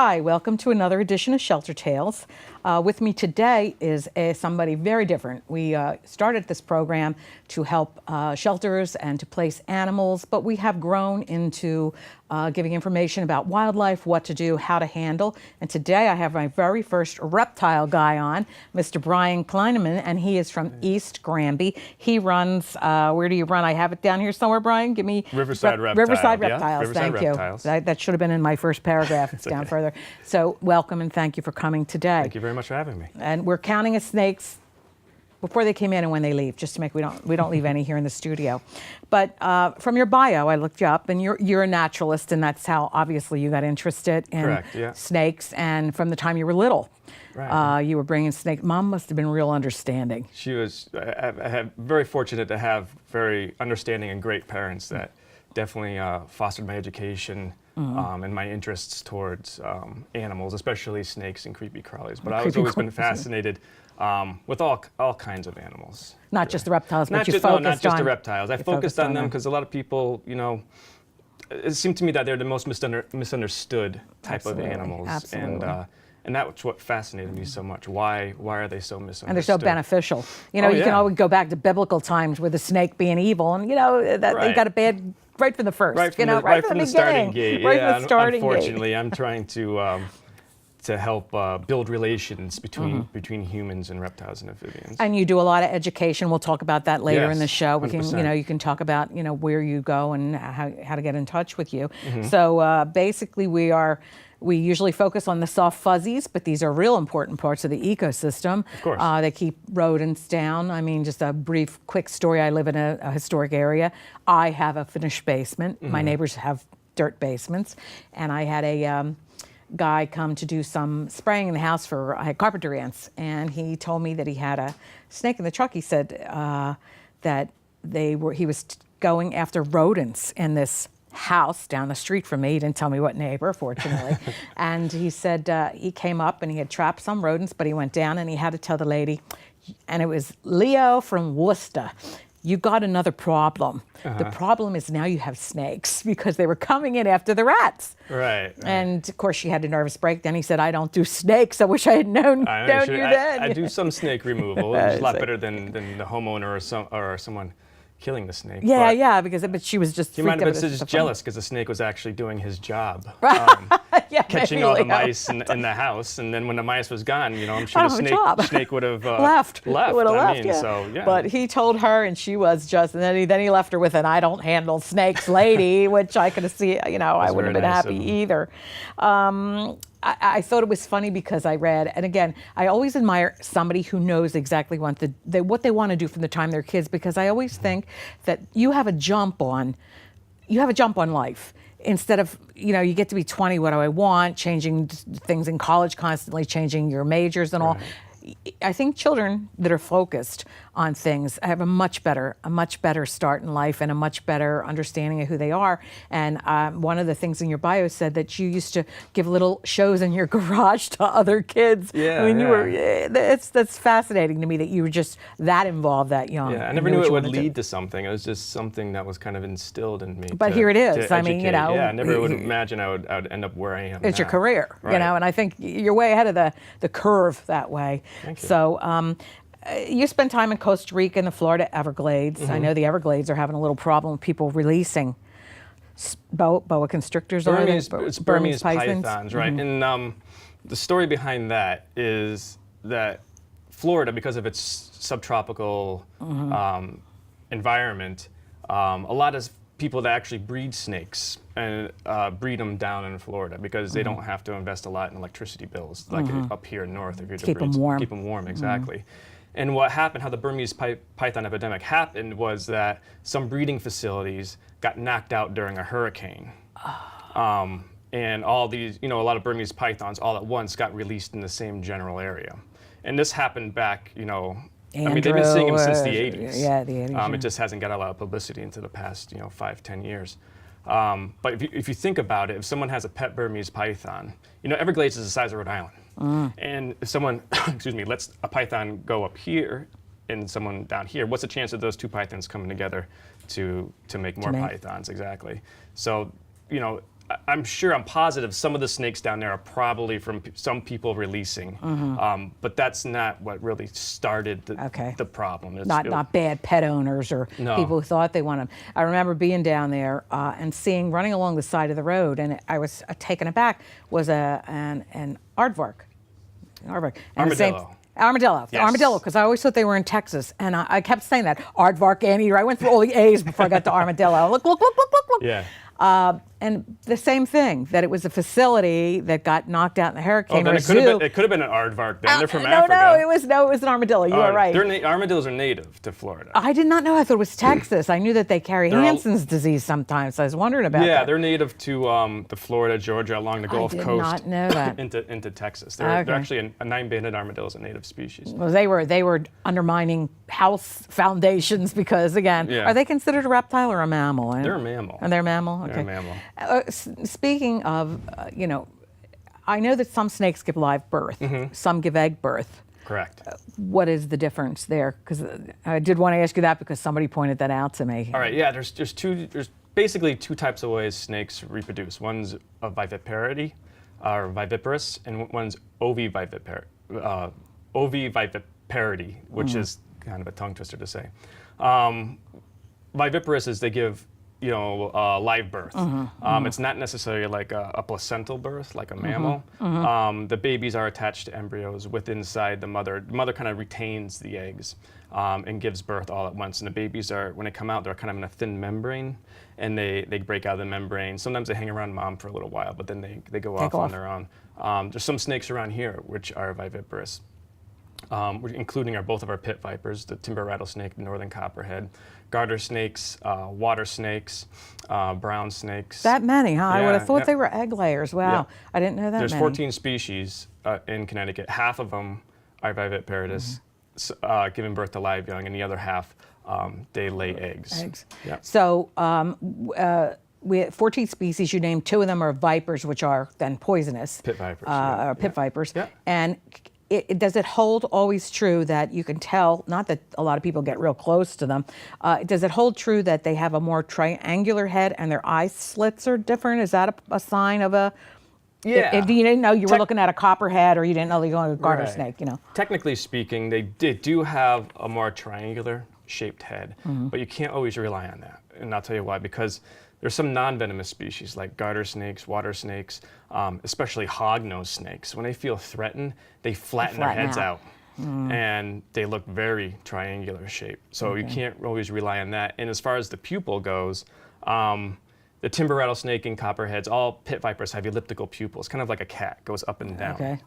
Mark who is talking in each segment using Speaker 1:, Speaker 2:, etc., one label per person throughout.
Speaker 1: Hi, welcome to another edition of Shelter Tales. With me today is somebody very different. We started this program to help shelters and to place animals, but we have grown into giving information about wildlife, what to do, how to handle. And today I have my very first reptile guy on, Mr. Brian Kleineman, and he is from East Granby. He runs, where do you run? I have it down here somewhere, Brian. Give me
Speaker 2: Riverside Reptiles.
Speaker 1: Riverside Reptiles,
Speaker 2: Riverside
Speaker 1: thank
Speaker 2: Reptiles.
Speaker 1: you. That should have been in my first paragraph. It's down further. So welcome and thank you for coming today.
Speaker 2: Thank you very much for having me.
Speaker 1: And we're counting as snakes before they came in and when they leave, just to make we don't leave any here in the studio. But from your bio, I looked you up, and you're a naturalist, and that's how obviously you got interested in snakes. And from the time you were little, you were bringing snakes. Mom must have been real understanding.
Speaker 2: She was. I had very fortunate to have very understanding and great parents that definitely fostered my education. And my interests towards animals, especially snakes and creepy crawlies. But I've always been fascinated with all kinds of animals.
Speaker 1: Not just the reptiles, but
Speaker 2: not just the reptiles. I focused on them because a lot of people, it seemed to me that they're the most misunderstood type of animals.
Speaker 1: Absolutely.
Speaker 2: And that's what fascinated me so much. Why are they so misunderstood?
Speaker 1: And they're so beneficial. You can always go back to biblical times with the snake being evil, and they got a bad right from the first.
Speaker 2: Right from the starting gate. Unfortunately, I'm trying to help build relations between humans and reptiles and amphibians.
Speaker 1: And you do a lot of education. We'll talk about that later in the show. We can, you can talk about where you go and how to get in touch with you. So basically, we usually focus on the soft fuzzies, but these are real important parts of the ecosystem.
Speaker 2: Of course.
Speaker 1: They keep rodents down. I mean, just a brief, quick story. I live in a historic area. I have a finished basement. My neighbors have dirt basements. And I had a guy come to do some spraying in the house for carpenter ants. And he told me that he had a snake in the truck. He said that he was going after rodents in this house down the street from me. He didn't tell me what neighbor, fortunately. And he said he came up and he had trapped some rodents, but he went down and he had to tell the lady, and it was Leo from Worcester, you got another problem. The problem is now you have snakes, because they were coming in after the rats.
Speaker 2: Right.
Speaker 1: And of course she had a nervous breakdown. He said, I don't do snakes. I wish I had known you then.
Speaker 2: I do some snake removal. It's a lot better than the homeowner or someone killing the snake.
Speaker 1: Yeah, but she was just.
Speaker 2: He might have been just jealous because the snake was actually doing his job, catching
Speaker 1: maybe,
Speaker 2: all the mice in the house, and then when the mice was gone, I'm sure the snake would have
Speaker 1: left.
Speaker 2: Would have left.
Speaker 1: So yeah. But he told her, and she was just, and then he left her with an "I don't handle snakes" lady, which I could see. I wouldn't have been happy either. I thought it was funny because I read, and again, I always admire somebody who knows exactly what they want to do from the time they're kids, because I always think that you have a jump on life. Instead of, you get to be 20, what do I want, changing things in college constantly, changing your majors and all. I think children that are focused on things have a much better start in life and a much better understanding of who they are. And one of the things in your bio said that you used to give little shows in your garage to other kids. That's fascinating to me that you were just that involved that young.
Speaker 2: Yeah, I never knew it would lead to something. It was just something that was kind of instilled in me.
Speaker 1: But here it is. I mean,
Speaker 2: Yeah, I never would imagine I would end up where I am.
Speaker 1: It's
Speaker 2: now.
Speaker 1: your career, and I think you're way ahead of the curve that way.
Speaker 2: Thank you.
Speaker 1: So you spend time in Costa Rica and the Florida Everglades. I know the Everglades are having a little problem with people releasing boa constrictors.
Speaker 2: It's Burmese pythons, right? And the story behind that is that Florida, because of its subtropical environment, a lot of people that actually breed snakes and breed them down in Florida because they don't have to invest a lot in electricity bills like up here north. If you're
Speaker 1: keep them warm.
Speaker 2: Keep them warm, exactly. And what happened, how the Burmese python epidemic happened, was that some breeding facilities got knocked out during a hurricane. And all these, a lot of Burmese pythons all at once got released in the same general area. And this happened back, they've been seeing them since the 80s.
Speaker 1: Yeah, the 80s.
Speaker 2: It just hasn't got a lot of publicity into the past, 5-10 years. But if you think about it, if someone has a pet Burmese python, Everglades is the size of Rhode Island. And if someone, lets a python go up here and someone down here, what's the chance of those two pythons coming together to make more pythons? Exactly. So, I'm sure, I'm positive some of the snakes down there are probably from some people releasing, but that's not what really started the problem.
Speaker 1: Not bad pet owners or people who thought they wanted them. I remember being down there and seeing, running along the side of the road, and I was taken aback, was an aardvark.
Speaker 2: Armadillo.
Speaker 1: Armadillo,
Speaker 2: Yes.
Speaker 1: armadillo, because I always thought they were in Texas, and I kept saying that, aardvark, anteater. I went through all the A's before I got to armadillo. Look.
Speaker 2: Yeah.
Speaker 1: And the same thing, that it was a facility that got knocked out in the hurricane.
Speaker 2: Then
Speaker 1: or
Speaker 2: it could have been an aardvark. Then they're from Africa.
Speaker 1: No, it was an armadillo. You are right.
Speaker 2: Armadillos are native to Florida.
Speaker 1: I did not know. I thought it was Texas. I knew that they carry Hansen's disease sometimes. So I was wondering about that.
Speaker 2: Yeah, they're native to Florida, Georgia, along the Gulf Coast.
Speaker 1: I did not know that.
Speaker 2: into Texas. They're actually a nine-banded armadillo is a native species.
Speaker 1: Well, they were undermining house foundations because, again, are they considered a reptile or a mammal?
Speaker 2: They're a mammal.
Speaker 1: And they're a mammal? Okay.
Speaker 2: They're a mammal.
Speaker 1: Speaking of, I know that some snakes give live birth. Some give egg birth.
Speaker 2: Correct.
Speaker 1: What is the difference there? Because I did want to ask you that because somebody pointed that out to me.
Speaker 2: All right. Yeah. There's basically two types of ways snakes reproduce. One's a viviparity, or viviparous, and one's oviviparity, which is kind of a tongue twister to say. Viviparous is they give live birth. It's not necessarily like a placental birth, like a mammal. The babies are attached to embryos inside the mother. The mother kind of retains the eggs and gives birth all at once. And the babies when they come out, they're kind of in a thin membrane, and they break out of the membrane. Sometimes they hang around mom for a little while, but then they go off on their own. There's some snakes around here which are viviparous. Including both of our pit vipers, the timber rattlesnake, the northern copperhead, garter snakes, water snakes, brown snakes.
Speaker 1: That many, huh? I would have thought
Speaker 2: yeah.
Speaker 1: they were egg layers. Wow,
Speaker 2: Yeah.
Speaker 1: I didn't know that
Speaker 2: There's
Speaker 1: many.
Speaker 2: 14 species in Connecticut. Half of them are viviparous, giving birth to live young, and the other half, they lay eggs. Yeah.
Speaker 1: So we have 14 species. You named 2 of them are vipers, which are then poisonous.
Speaker 2: Pit vipers.
Speaker 1: Or pit vipers.
Speaker 2: Yeah.
Speaker 1: And does it hold always true that you can tell, not that a lot of people get real close to them, does it hold true that they have a more triangular head and their eye slits are different? Is that a sign of a...
Speaker 2: Yeah.
Speaker 1: If you didn't know you were looking at a copperhead or you didn't know you were going to a garter snake,
Speaker 2: Technically speaking, they do have a more triangular shaped head, but you can't always rely on that. And I'll tell you why, because there's some non-venomous species like garter snakes, water snakes, especially hog-nosed snakes. When they feel threatened, they flatten their heads out. And they look very triangular shaped. So you can't always rely on that. And as far as the pupil goes, the timber rattlesnake and copperheads, all pit vipers have elliptical pupils, kind of like a cat, goes up and down.
Speaker 1: Okay.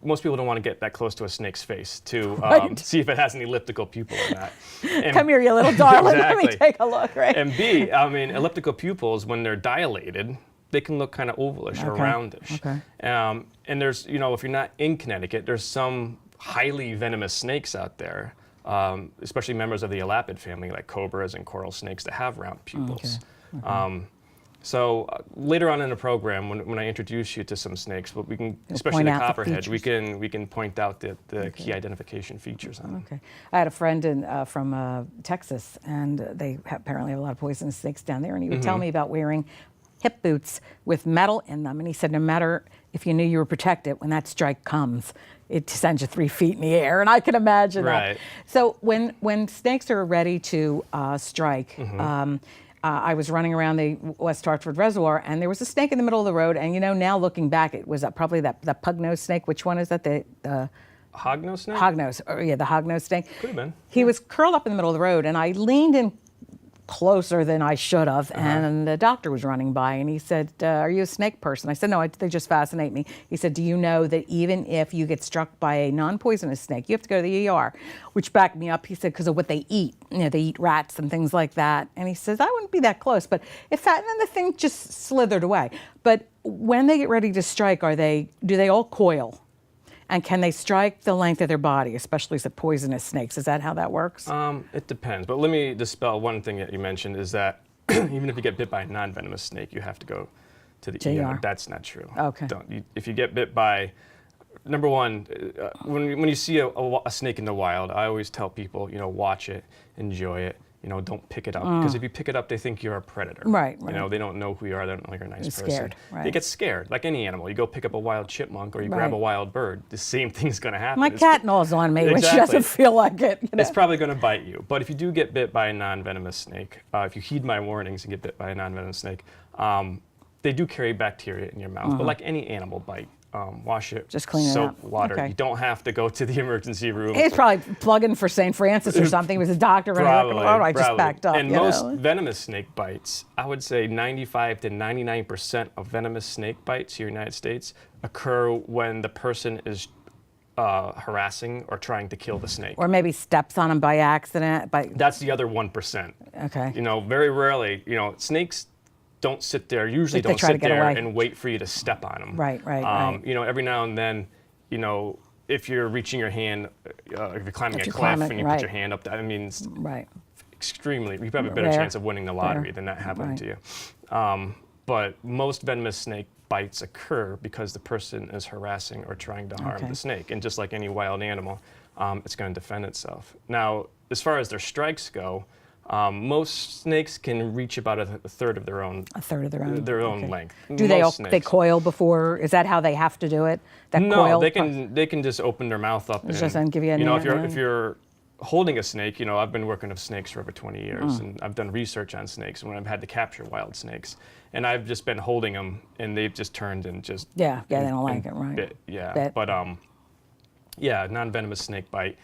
Speaker 2: Most people don't want to get that close to a snake's face to see if it has an elliptical pupil or not. And
Speaker 1: Come here, you little darling.
Speaker 2: Exactly.
Speaker 1: Let me take a look, right?
Speaker 2: And B, elliptical pupils, when they're dilated, they can look kind of ovalish or roundish.
Speaker 1: Okay.
Speaker 2: And there's, if you're not in Connecticut, there's some highly venomous snakes out there, especially members of the elapid family, like cobras and coral snakes that have round pupils. So later on in the program, when I introduce you to some snakes, we can, especially the copperhead, we can point out the key identification features on them.
Speaker 1: Okay. I had a friend from Texas, and they apparently have a lot of poisonous snakes down there, and he would tell me about wearing hip boots with metal in them, and he said no matter if you knew you were protected, when that strike comes, it sends you 3 feet in the air, and I can imagine that. So when snakes are ready to strike, I was running around the West Hartford Reservoir, and there was a snake in the middle of the road. And now looking back, it was probably that pug-nosed snake. Which one is that? The
Speaker 2: hog-nosed snake?
Speaker 1: Hog-nosed. Yeah, the hog-nosed snake.
Speaker 2: Could have been.
Speaker 1: He was curled up in the middle of the road, and I leaned in closer than I should have, and the doctor was running by, and he said, are you a snake person? I said, no, they just fascinate me. He said, do you know that even if you get struck by a non-poisonous snake, you have to go to the ER, which backed me up. He said, because of what they eat. They eat rats and things like that. And he says, I wouldn't be that close, but and then the thing just slithered away. But when they get ready to strike, do they all coil? And can they strike the length of their body, especially the poisonous snakes? Is that how that works?
Speaker 2: It depends. But let me dispel one thing that you mentioned is that even if you get bit by a non-venomous snake, you have to go to the ER. That's not true.
Speaker 1: Okay.
Speaker 2: If you get bit by, number one, when you see a snake in the wild, I always tell people, watch it, enjoy it, don't pick it up. Because if you pick it up, they think you're a predator.
Speaker 1: Right.
Speaker 2: They don't know who you are. They don't know you're a nice person.
Speaker 1: Scared, right.
Speaker 2: They get scared, like any animal. You go pick up a wild chipmunk or you grab a wild bird, the same thing's going to happen.
Speaker 1: My cat gnaws on me when she doesn't feel like it.
Speaker 2: It's probably going to bite you. But if you do get bit by a non-venomous snake, if you heed my warnings and get bit by a non-venomous snake, they do carry bacteria in your mouth. But like any animal bite, wash it,
Speaker 1: just clean it
Speaker 2: soap,
Speaker 1: up.
Speaker 2: water.
Speaker 1: Okay.
Speaker 2: You don't have to go to the emergency room.
Speaker 1: He's probably plugging for St. Francis or something. He was a doctor.
Speaker 2: Probably,
Speaker 1: I just backed up.
Speaker 2: And most venomous snake bites, I would say 95 to 99% of venomous snake bites here in the United States occur when the person is harassing or trying to kill the snake.
Speaker 1: Or maybe steps on him by accident.
Speaker 2: That's the other 1%.
Speaker 1: Okay.
Speaker 2: Very rarely, snakes don't sit there, usually don't sit there
Speaker 1: away
Speaker 2: and wait for you to step on them.
Speaker 1: Right.
Speaker 2: Every now and then, if you're reaching your hand, if you're climbing a cliff and you put your hand up, that means extremely, you have a better chance of winning the lottery than that happening to you. But most venomous snake bites occur because the person is harassing or trying to harm the snake. And just like any wild animal, it's going to defend itself. Now, as far as their strikes go, most snakes can reach about a third of their own. A third of their own length.
Speaker 1: Do they coil before? Is that how they have to do it?
Speaker 2: No, they can just open their mouth up
Speaker 1: and give you a
Speaker 2: if you're holding a snake, I've been working with snakes for over 20 years, and I've done research on snakes when I've had to capture wild snakes, and I've just been holding them, and they've just turned and just
Speaker 1: they don't like it, right?
Speaker 2: Bit. But non-venomous snake bite.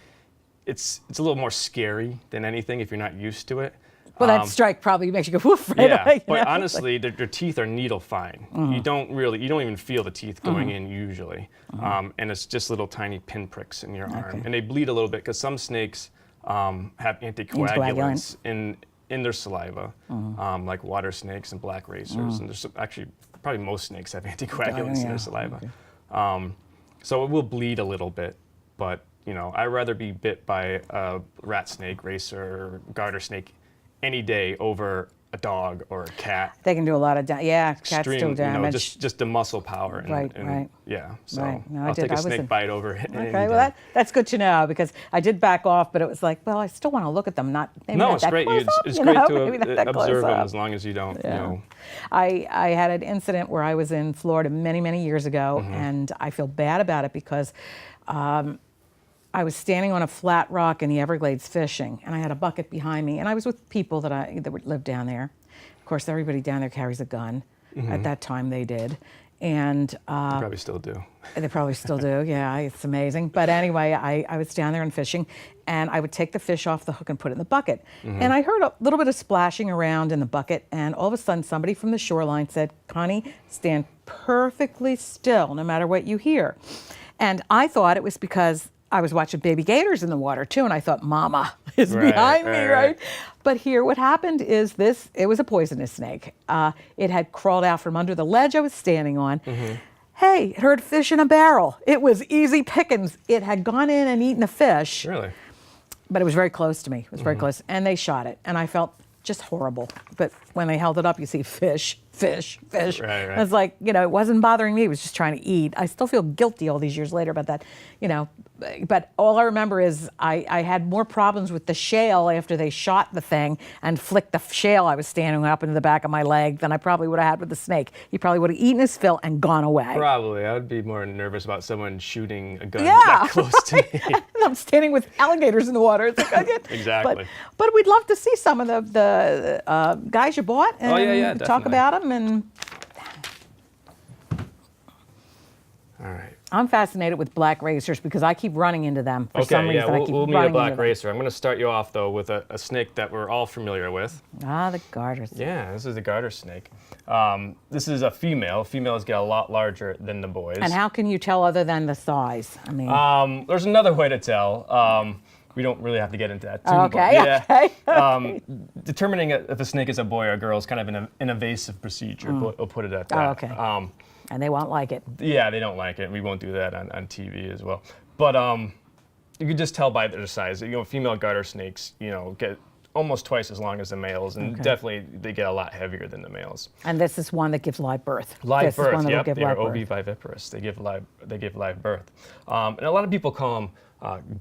Speaker 2: It's a little more scary than anything if you're not used to it.
Speaker 1: Well, that strike probably makes you go woof right away.
Speaker 2: But honestly, their teeth are needle fine. You don't even feel the teeth going in usually. And it's just little tiny pinpricks in your arm. And they bleed a little bit because some snakes have anticoagulants in their saliva, like water snakes and black racers. And there's actually, probably most snakes have anticoagulants in their saliva. So it will bleed a little bit, but I'd rather be bit by a rat snake, racer, garter snake any day over a dog or a cat.
Speaker 1: They can do a lot of damage. Yeah, cats do damage.
Speaker 2: Just the muscle power.
Speaker 1: Right.
Speaker 2: Yeah, so I'll take a snake bite over it.
Speaker 1: Okay, well that's good to know because I did back off, but it was like, well, I still want to look at them.
Speaker 2: It's great. It's great to observe them as long as you don't.
Speaker 1: I had an incident where I was in Florida many, many years ago, and I feel bad about it because I was standing on a flat rock in the Everglades fishing, and I had a bucket behind me, and I was with people that lived down there. Of course, everybody down there carries a gun. At that time, they did. And
Speaker 2: they probably still do.
Speaker 1: They probably still do, yeah, it's amazing. But anyway, I was down there and fishing, and I would take the fish off the hook and put it in the bucket. And I heard a little bit of splashing around in the bucket, and all of a sudden somebody from the shoreline said, "Connie, stand perfectly still no matter what you hear." And I thought it was because I was watching baby gators in the water too, and I thought, Mama is behind me, right? But here what happened is it was a poisonous snake. It had crawled out from under the ledge I was standing on. Hey, it heard fish in a barrel. It was easy pickings. It had gone in and eaten a fish.
Speaker 2: Really?
Speaker 1: But it was very close to me. It was very close. And they shot it, and I felt just horrible. But when they held it up, you see fish. Right. And it's like, it wasn't bothering me. It was just trying to eat. I still feel guilty all these years later about that, But all I remember is I had more problems with the shale after they shot the thing and flicked the shale I was standing up into the back of my leg than I probably would have had with the snake. He probably would have eaten his fill and gone away.
Speaker 2: Probably. I would be more nervous about someone shooting a gun that close to me.
Speaker 1: I'm standing with alligators in the water. It's like,
Speaker 2: Exactly.
Speaker 1: But we'd love to see some of the guys you bought and talk about them. And
Speaker 2: all right.
Speaker 1: I'm fascinated with black racers because I keep running into them for some reason.
Speaker 2: We'll meet a black racer. I'm going to start you off though with a snake that we're all familiar with.
Speaker 1: The garter snake.
Speaker 2: Yeah, this is the garter snake. This is a female. Females get a lot larger than the boys.
Speaker 1: And how can you tell other than the size? I mean,
Speaker 2: there's another way to tell. We don't really have to get into that too
Speaker 1: much. Okay.
Speaker 2: Determining if a snake is a boy or a girl is kind of an invasive procedure. We'll put it at that.
Speaker 1: Oh, okay. And they won't like it.
Speaker 2: Yeah, they don't like it. We won't do that on TV as well. But you can just tell by their size. Female garter snakes, get almost twice as long as the males, and definitely they get a lot heavier than the males.
Speaker 1: And this is one that gives live birth.
Speaker 2: Live
Speaker 1: this
Speaker 2: birth,
Speaker 1: is one that will
Speaker 2: yep.
Speaker 1: give
Speaker 2: They are
Speaker 1: live birth.
Speaker 2: oviviviparous. They give live birth. And a lot of people call them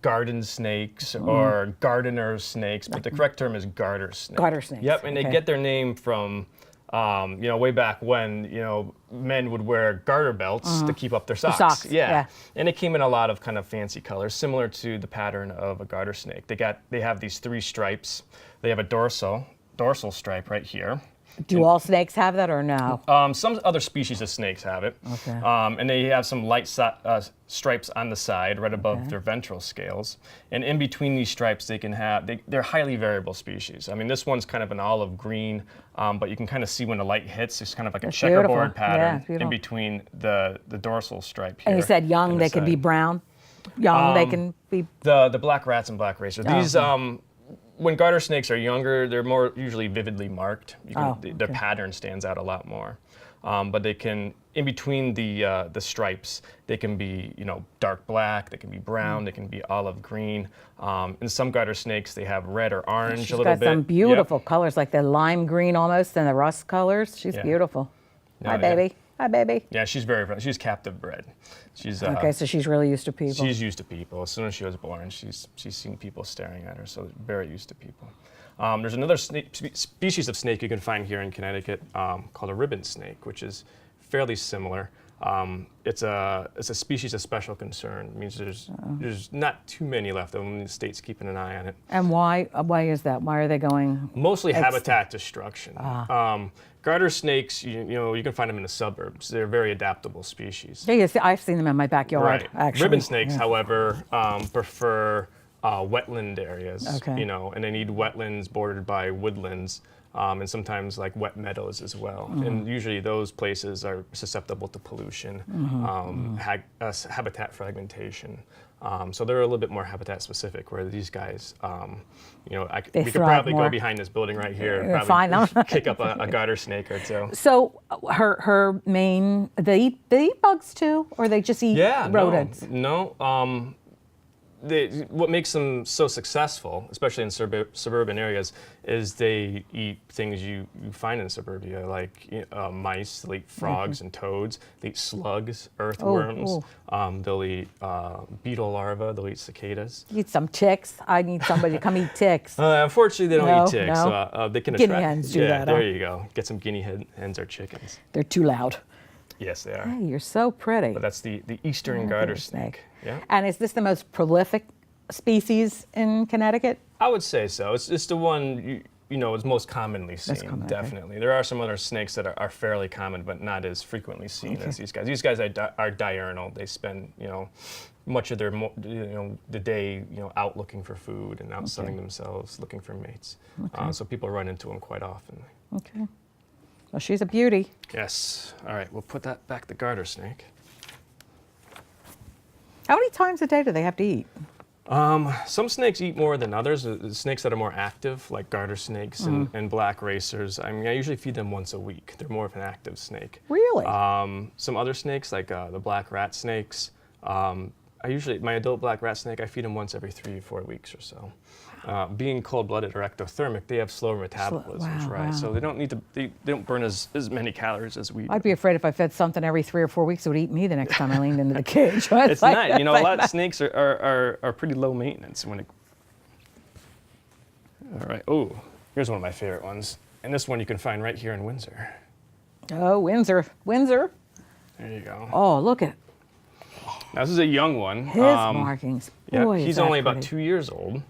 Speaker 2: garden snakes or gardener snakes, but the correct term is garter snake.
Speaker 1: Garter snakes.
Speaker 2: Yep, and they get their name from, way back when, men would wear garter belts to keep up their socks.
Speaker 1: Socks, yeah.
Speaker 2: And it came in a lot of kind of fancy colors, similar to the pattern of a garter snake. They have these 3 stripes. They have a dorsal stripe right here.
Speaker 1: Do all snakes have that or no?
Speaker 2: Some other species of snakes have it.
Speaker 1: Okay.
Speaker 2: And they have some light stripes on the side, right above their ventral scales. And in between these stripes, they're highly variable species. I mean, this one's kind of an olive green, but you can kind of see when the light hits, it's kind of like a checkerboard pattern in between the dorsal stripe here.
Speaker 1: And you said young, they can be brown? Young, they can be...
Speaker 2: The black rats and black racers. These, when garter snakes are younger, they're more usually vividly marked. Their pattern stands out a lot more. But they can, in between the stripes, they can be dark black, they can be brown, they can be olive green. In some garter snakes, they have red or orange a little bit.
Speaker 1: She's got some beautiful colors, like the lime green almost, and the rust colors. She's beautiful. Hi, baby. Hi, baby.
Speaker 2: Yeah, she's she's captive bred. She's
Speaker 1: okay, so she's really used to people.
Speaker 2: She's used to people. As soon as she was born, she's seen people staring at her, so very used to people. There's another species of snake you can find here in Connecticut called a ribbon snake, which is fairly similar. It's a species of special concern. It means there's not too many left of them. The state's keeping an eye on it.
Speaker 1: And why is that? Why are they going?
Speaker 2: Mostly habitat destruction. Garter snakes, you can find them in the suburbs. They're a very adaptable species.
Speaker 1: Yeah, I've seen them in my backyard.
Speaker 2: Right.
Speaker 1: Actually.
Speaker 2: Ribbon snakes, however, prefer wetland areas.
Speaker 1: Okay.
Speaker 2: And they need wetlands bordered by woodlands. And sometimes like wet meadows as well. And usually those places are susceptible to pollution, habitat fragmentation. So they're a little bit more habitat specific, where these guys, we could probably go behind this building right here and probably kick up a garter snake or two.
Speaker 1: So her main, they eat bugs too, or they just eat rodents?
Speaker 2: No. What makes them so successful, especially in suburban areas, is they eat things you find in suburbia, like mice. They'll eat frogs and toads. They eat slugs, earthworms. They'll eat beetle larvae. They'll eat cicadas.
Speaker 1: Eat some ticks. I need somebody to come eat ticks.
Speaker 2: Unfortunately, they don't eat ticks. So, they can attract.
Speaker 1: Guinea hens do that.
Speaker 2: There you go. Get some guinea hens or chickens.
Speaker 1: They're too loud.
Speaker 2: Yes, they are.
Speaker 1: Hey, you're so pretty.
Speaker 2: But that's the eastern garter snake. Yeah.
Speaker 1: And is this the most prolific species in Connecticut?
Speaker 2: I would say so. It's the one is most commonly seen. Definitely. There are some other snakes that are fairly common, but not as frequently seen as these guys. These guys are diurnal. They spend much of their the day out looking for food and out sunning themselves, looking for mates. So people run into them quite often.
Speaker 1: Okay. Well, she's a beauty.
Speaker 2: Yes. All right. We'll put that back. The garter snake.
Speaker 1: How many times a day do they have to eat?
Speaker 2: Some snakes eat more than others. The snakes that are more active, like garter snakes and black racers, I usually feed them once a week. They're more of an active snake.
Speaker 1: Really?
Speaker 2: Some other snakes, like the black rat snakes, my adult black rat snake, I feed them once every 3 or 4 weeks or so. Being cold-blooded or ectothermic, they have slower metabolisms, right? So they don't burn as many calories as we do.
Speaker 1: I'd be afraid if I fed something every 3 or 4 weeks, it would eat me the next time I leaned into the cage.
Speaker 2: It's not. A lot of snakes are pretty low maintenance when it. All right. Oh, here's one of my favorite ones, and this one you can find right here in Windsor.
Speaker 1: Oh, Windsor.
Speaker 2: There you go.
Speaker 1: Oh, look at
Speaker 2: Now, this is a young one.
Speaker 1: his markings. Boy,
Speaker 2: he's only about 2 years old.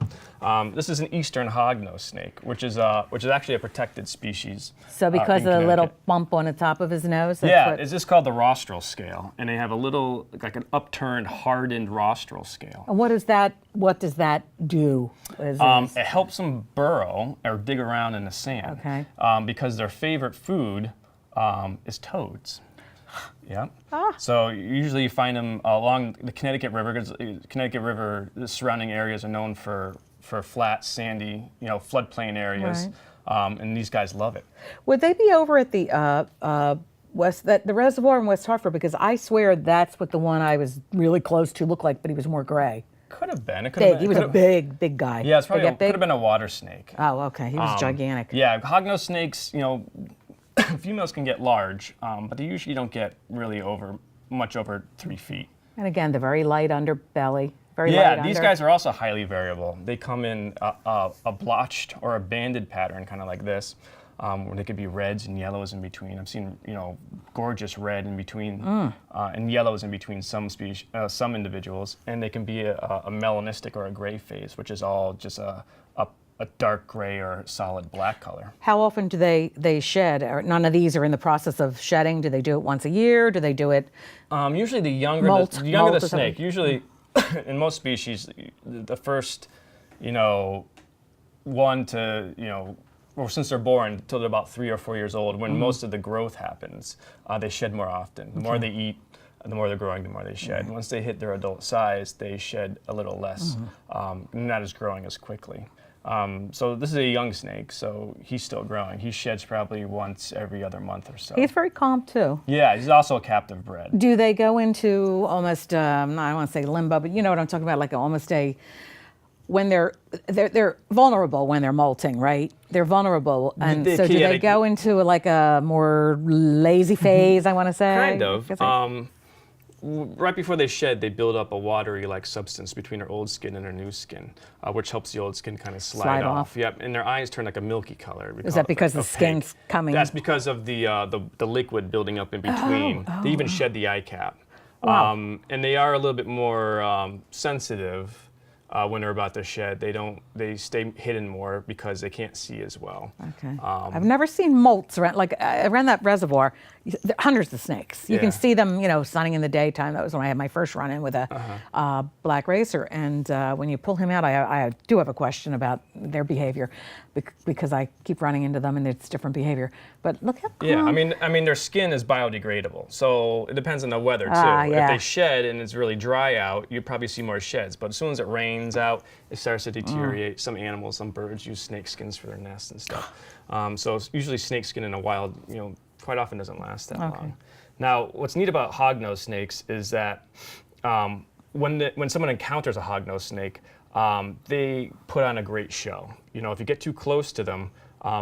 Speaker 2: This is an eastern hognose snake, which is actually a protected species.
Speaker 1: So because of the little bump on the top of his nose?
Speaker 2: It's just called the rostral scale, and they have a little, like an upturned, hardened rostral scale.
Speaker 1: And what does that do?
Speaker 2: It helps them burrow or dig around in the sand.
Speaker 1: Okay.
Speaker 2: Because their favorite food is toads. Yeah.
Speaker 1: Ah.
Speaker 2: So usually you find them along the Connecticut River, because Connecticut River, the surrounding areas are known for flat, sandy, floodplain areas, and these guys love it.
Speaker 1: Would they be over at the the reservoir in West Hartford? Because I swear that's what the one I was really close to looked like, but he was more gray.
Speaker 2: Could have been. It could
Speaker 1: Big.
Speaker 2: have been.
Speaker 1: He was a big guy.
Speaker 2: Yeah, it's
Speaker 1: They
Speaker 2: probably
Speaker 1: get
Speaker 2: could
Speaker 1: big?
Speaker 2: have been a water snake.
Speaker 1: Oh, okay. He was gigantic.
Speaker 2: Yeah, hognose snakes, females can get large, but they usually don't get really much over 3 feet.
Speaker 1: And again, the very light underbelly. Very light
Speaker 2: Yeah, these
Speaker 1: under.
Speaker 2: guys are also highly variable. They come in a blotched or a banded pattern, kind of like this, where they could be reds and yellows in between. I've seen, gorgeous red in between and yellows in between some species, some individuals, and they can be a melanistic or a gray phase, which is all just a dark gray or solid black color.
Speaker 1: How often do they shed? Or none of these are in the process of shedding. Do they do it once a year? Do they do it?
Speaker 2: Usually the younger
Speaker 1: Molt
Speaker 2: the
Speaker 1: or
Speaker 2: snake,
Speaker 1: something?
Speaker 2: usually in most species, the first, one to, or since they're born until they're about 3 or 4 years old, when most of the growth happens, they shed more often. The more they eat, the more they're growing, the more they shed. Once they hit their adult size, they shed a little less, not as growing as quickly. So this is a young snake, so he's still growing. He sheds probably once every other month or so.
Speaker 1: He's very calm too.
Speaker 2: Yeah, he's also a captive bred.
Speaker 1: Do they go into almost, I don't want to say limbo, but you know what I'm talking about, like almost when they're vulnerable when they're molting, right? They're vulnerable, and so do they go into like a more lazy phase? I want to say.
Speaker 2: Kind of. Right before they shed, they build up a watery-like substance between their old skin and their new skin, which helps the old skin kind of slide off. Yep, and their eyes turn like a milky color.
Speaker 1: Is that because the skin's coming?
Speaker 2: That's because of the liquid building up in between. They even shed the eye cap.
Speaker 1: Wow.
Speaker 2: And they are a little bit more sensitive when they're about to shed. They stay hidden more because they can't see as well.
Speaker 1: Okay. I've never seen molts around, like around that reservoir. Hundreds of snakes. You can see them, sunning in the daytime. That was when I had my first run-in with a black racer. And when you pull him out, I do have a question about their behavior because I keep running into them and it's different behavior. But look how calm.
Speaker 2: Yeah, I mean, their skin is biodegradable, so it depends on the weather too.
Speaker 1: Yeah.
Speaker 2: If they shed and it's really dry out, you probably see more sheds. But as soon as it rains out, it starts to deteriorate. Some animals, some birds use snake skins for their nests and stuff. So usually snake skin in the wild, quite often doesn't last that long. Now, what's neat about hognose snakes is that when someone encounters a hognose snake, they put on a great show. If you get too close to them,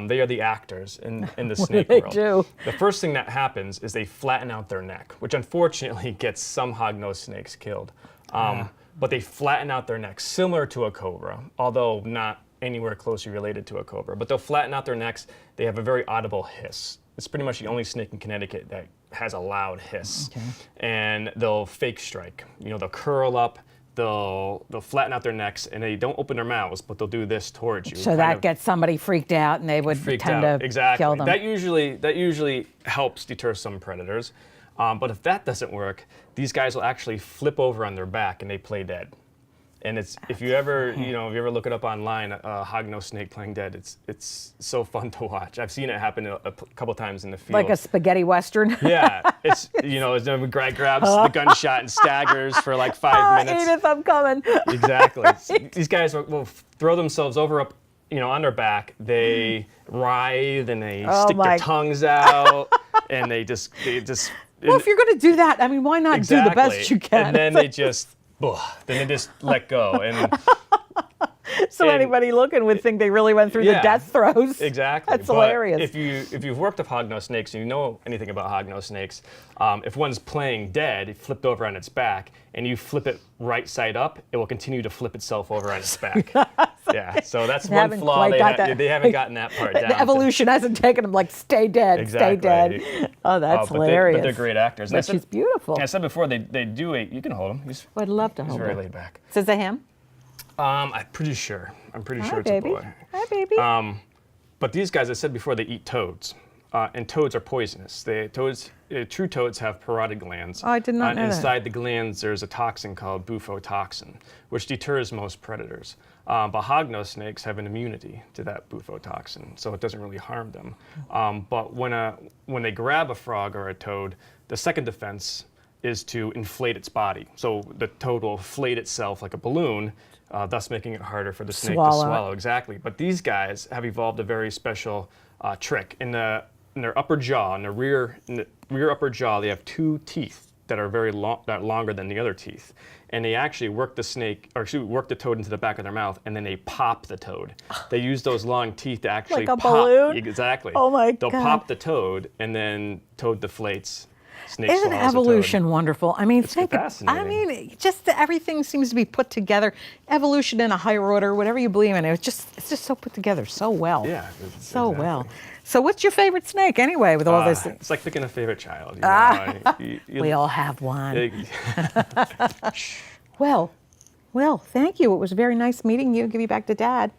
Speaker 2: they are the actors in the snake
Speaker 1: What
Speaker 2: world.
Speaker 1: do they do?
Speaker 2: The first thing that happens is they flatten out their neck, which unfortunately gets some hognose snakes killed. But they flatten out their neck, similar to a cobra, although not anywhere closely related to a cobra. But they'll flatten out their necks. They have a very audible hiss. It's pretty much the only snake in Connecticut that has a loud hiss.
Speaker 1: Okay.
Speaker 2: And they'll fake strike. They'll curl up, they'll flatten out their necks, and they don't open their mouths, but they'll do this towards you.
Speaker 1: So that gets somebody freaked out, and they would tend to kill them.
Speaker 2: That usually helps deter some predators. But if that doesn't work, these guys will actually flip over on their back and they play dead. And if you ever look it up online, a hognose snake playing dead, it's so fun to watch. I've seen it happen a couple times in the field.
Speaker 1: Like a spaghetti western.
Speaker 2: Yeah, it's Greg grabs the gunshot and staggers for like 5 minutes.
Speaker 1: Edith, I'm coming.
Speaker 2: Exactly. These guys will throw themselves over up, on their back. They writhe and they stick their tongues out, and they just.
Speaker 1: Well, if you're going to do that, why not do the best you can?
Speaker 2: And then they just let go. And
Speaker 1: anybody looking would think they really went through the death throes.
Speaker 2: Exactly.
Speaker 1: That's hilarious.
Speaker 2: If you've worked with hognose snakes and you know anything about hognose snakes, if one's playing dead, flipped over on its back, and you flip it right side up, it will continue to flip itself over on its back. Yeah, so that's one flaw. They haven't gotten that part down.
Speaker 1: The evolution hasn't taken them stay dead,
Speaker 2: exactly.
Speaker 1: stay dead. Oh, that's hilarious.
Speaker 2: But they're great actors.
Speaker 1: But she's beautiful.
Speaker 2: I said before, they do you can hold him.
Speaker 1: I'd love to hold him.
Speaker 2: He's very laid back.
Speaker 1: So is it him?
Speaker 2: I'm pretty sure. It's
Speaker 1: baby.
Speaker 2: a boy.
Speaker 1: Hi, baby.
Speaker 2: But these guys, I said before, they eat toads. And toads are poisonous. True toads have parotid glands.
Speaker 1: Oh, I did not know that.
Speaker 2: Inside the glands, there's a toxin called bufotoxin, which deters most predators. But hognose snakes have an immunity to that bufotoxin, so it doesn't really harm them. But when they grab a frog or a toad, the second defense is to inflate its body. So the toad will inflate itself like a balloon, thus making it harder for the snake to swallow. Exactly. But these guys have evolved a very special trick. In their upper jaw, in the rear upper jaw, they have 2 teeth that are very long, that are longer than the other teeth, and they actually work work the toad into the back of their mouth, and then they pop the toad. They use those long teeth to actually
Speaker 1: Like a
Speaker 2: pop.
Speaker 1: balloon?
Speaker 2: Exactly.
Speaker 1: Oh my
Speaker 2: They'll
Speaker 1: God.
Speaker 2: pop the toad, and then toad deflates. Snake
Speaker 1: Isn't
Speaker 2: swallows the toad.
Speaker 1: evolution wonderful? I mean, I
Speaker 2: fascinating.
Speaker 1: mean, just everything seems to be put together. Evolution in a higher order, whatever you believe in, it's just so put together so well.
Speaker 2: Yeah.
Speaker 1: So
Speaker 2: exactly.
Speaker 1: well. So what's your favorite snake anyway with all this?
Speaker 2: It's like picking a favorite child. You know?
Speaker 1: We all have one.
Speaker 2: Shh.
Speaker 1: Well, thank you. It was very nice meeting you. Give you back to Dad.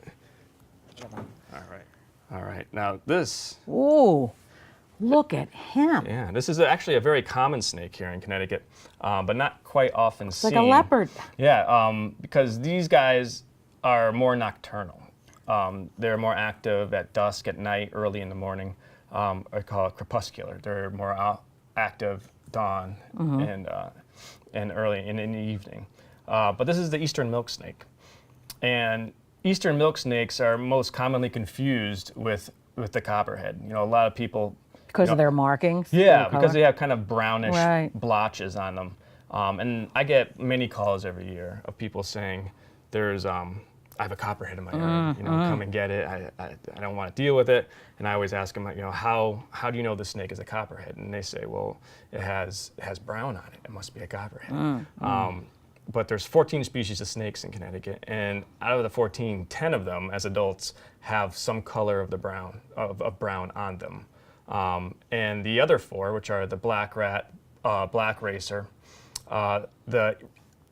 Speaker 2: All right. Now this.
Speaker 1: Ooh, look at him.
Speaker 2: Yeah, this is actually a very common snake here in Connecticut, but not quite often seen.
Speaker 1: Like a leopard.
Speaker 2: Yeah, because these guys are more nocturnal. They're more active at dusk, at night, early in the morning. I call it crepuscular. They're more active dawn and early in the evening. But this is the eastern milk snake, and eastern milk snakes are most commonly confused with the copperhead. You know, a lot of people.
Speaker 1: Because of their markings?
Speaker 2: Yeah, because they have kind of brownish
Speaker 1: Right.
Speaker 2: blotches on them. And I get many calls every year of people saying, there's, I have a copperhead in my yard, come and get it. I don't want to deal with it. And I always ask them, how do you know the snake is a copperhead? And they say, well, it has brown on it. It must be a copperhead. But there's 14 species of snakes in Connecticut, and out of the 14, 10 of them, as adults, have some color of the brown on them. And the other 4, which are the black rat, black racer, the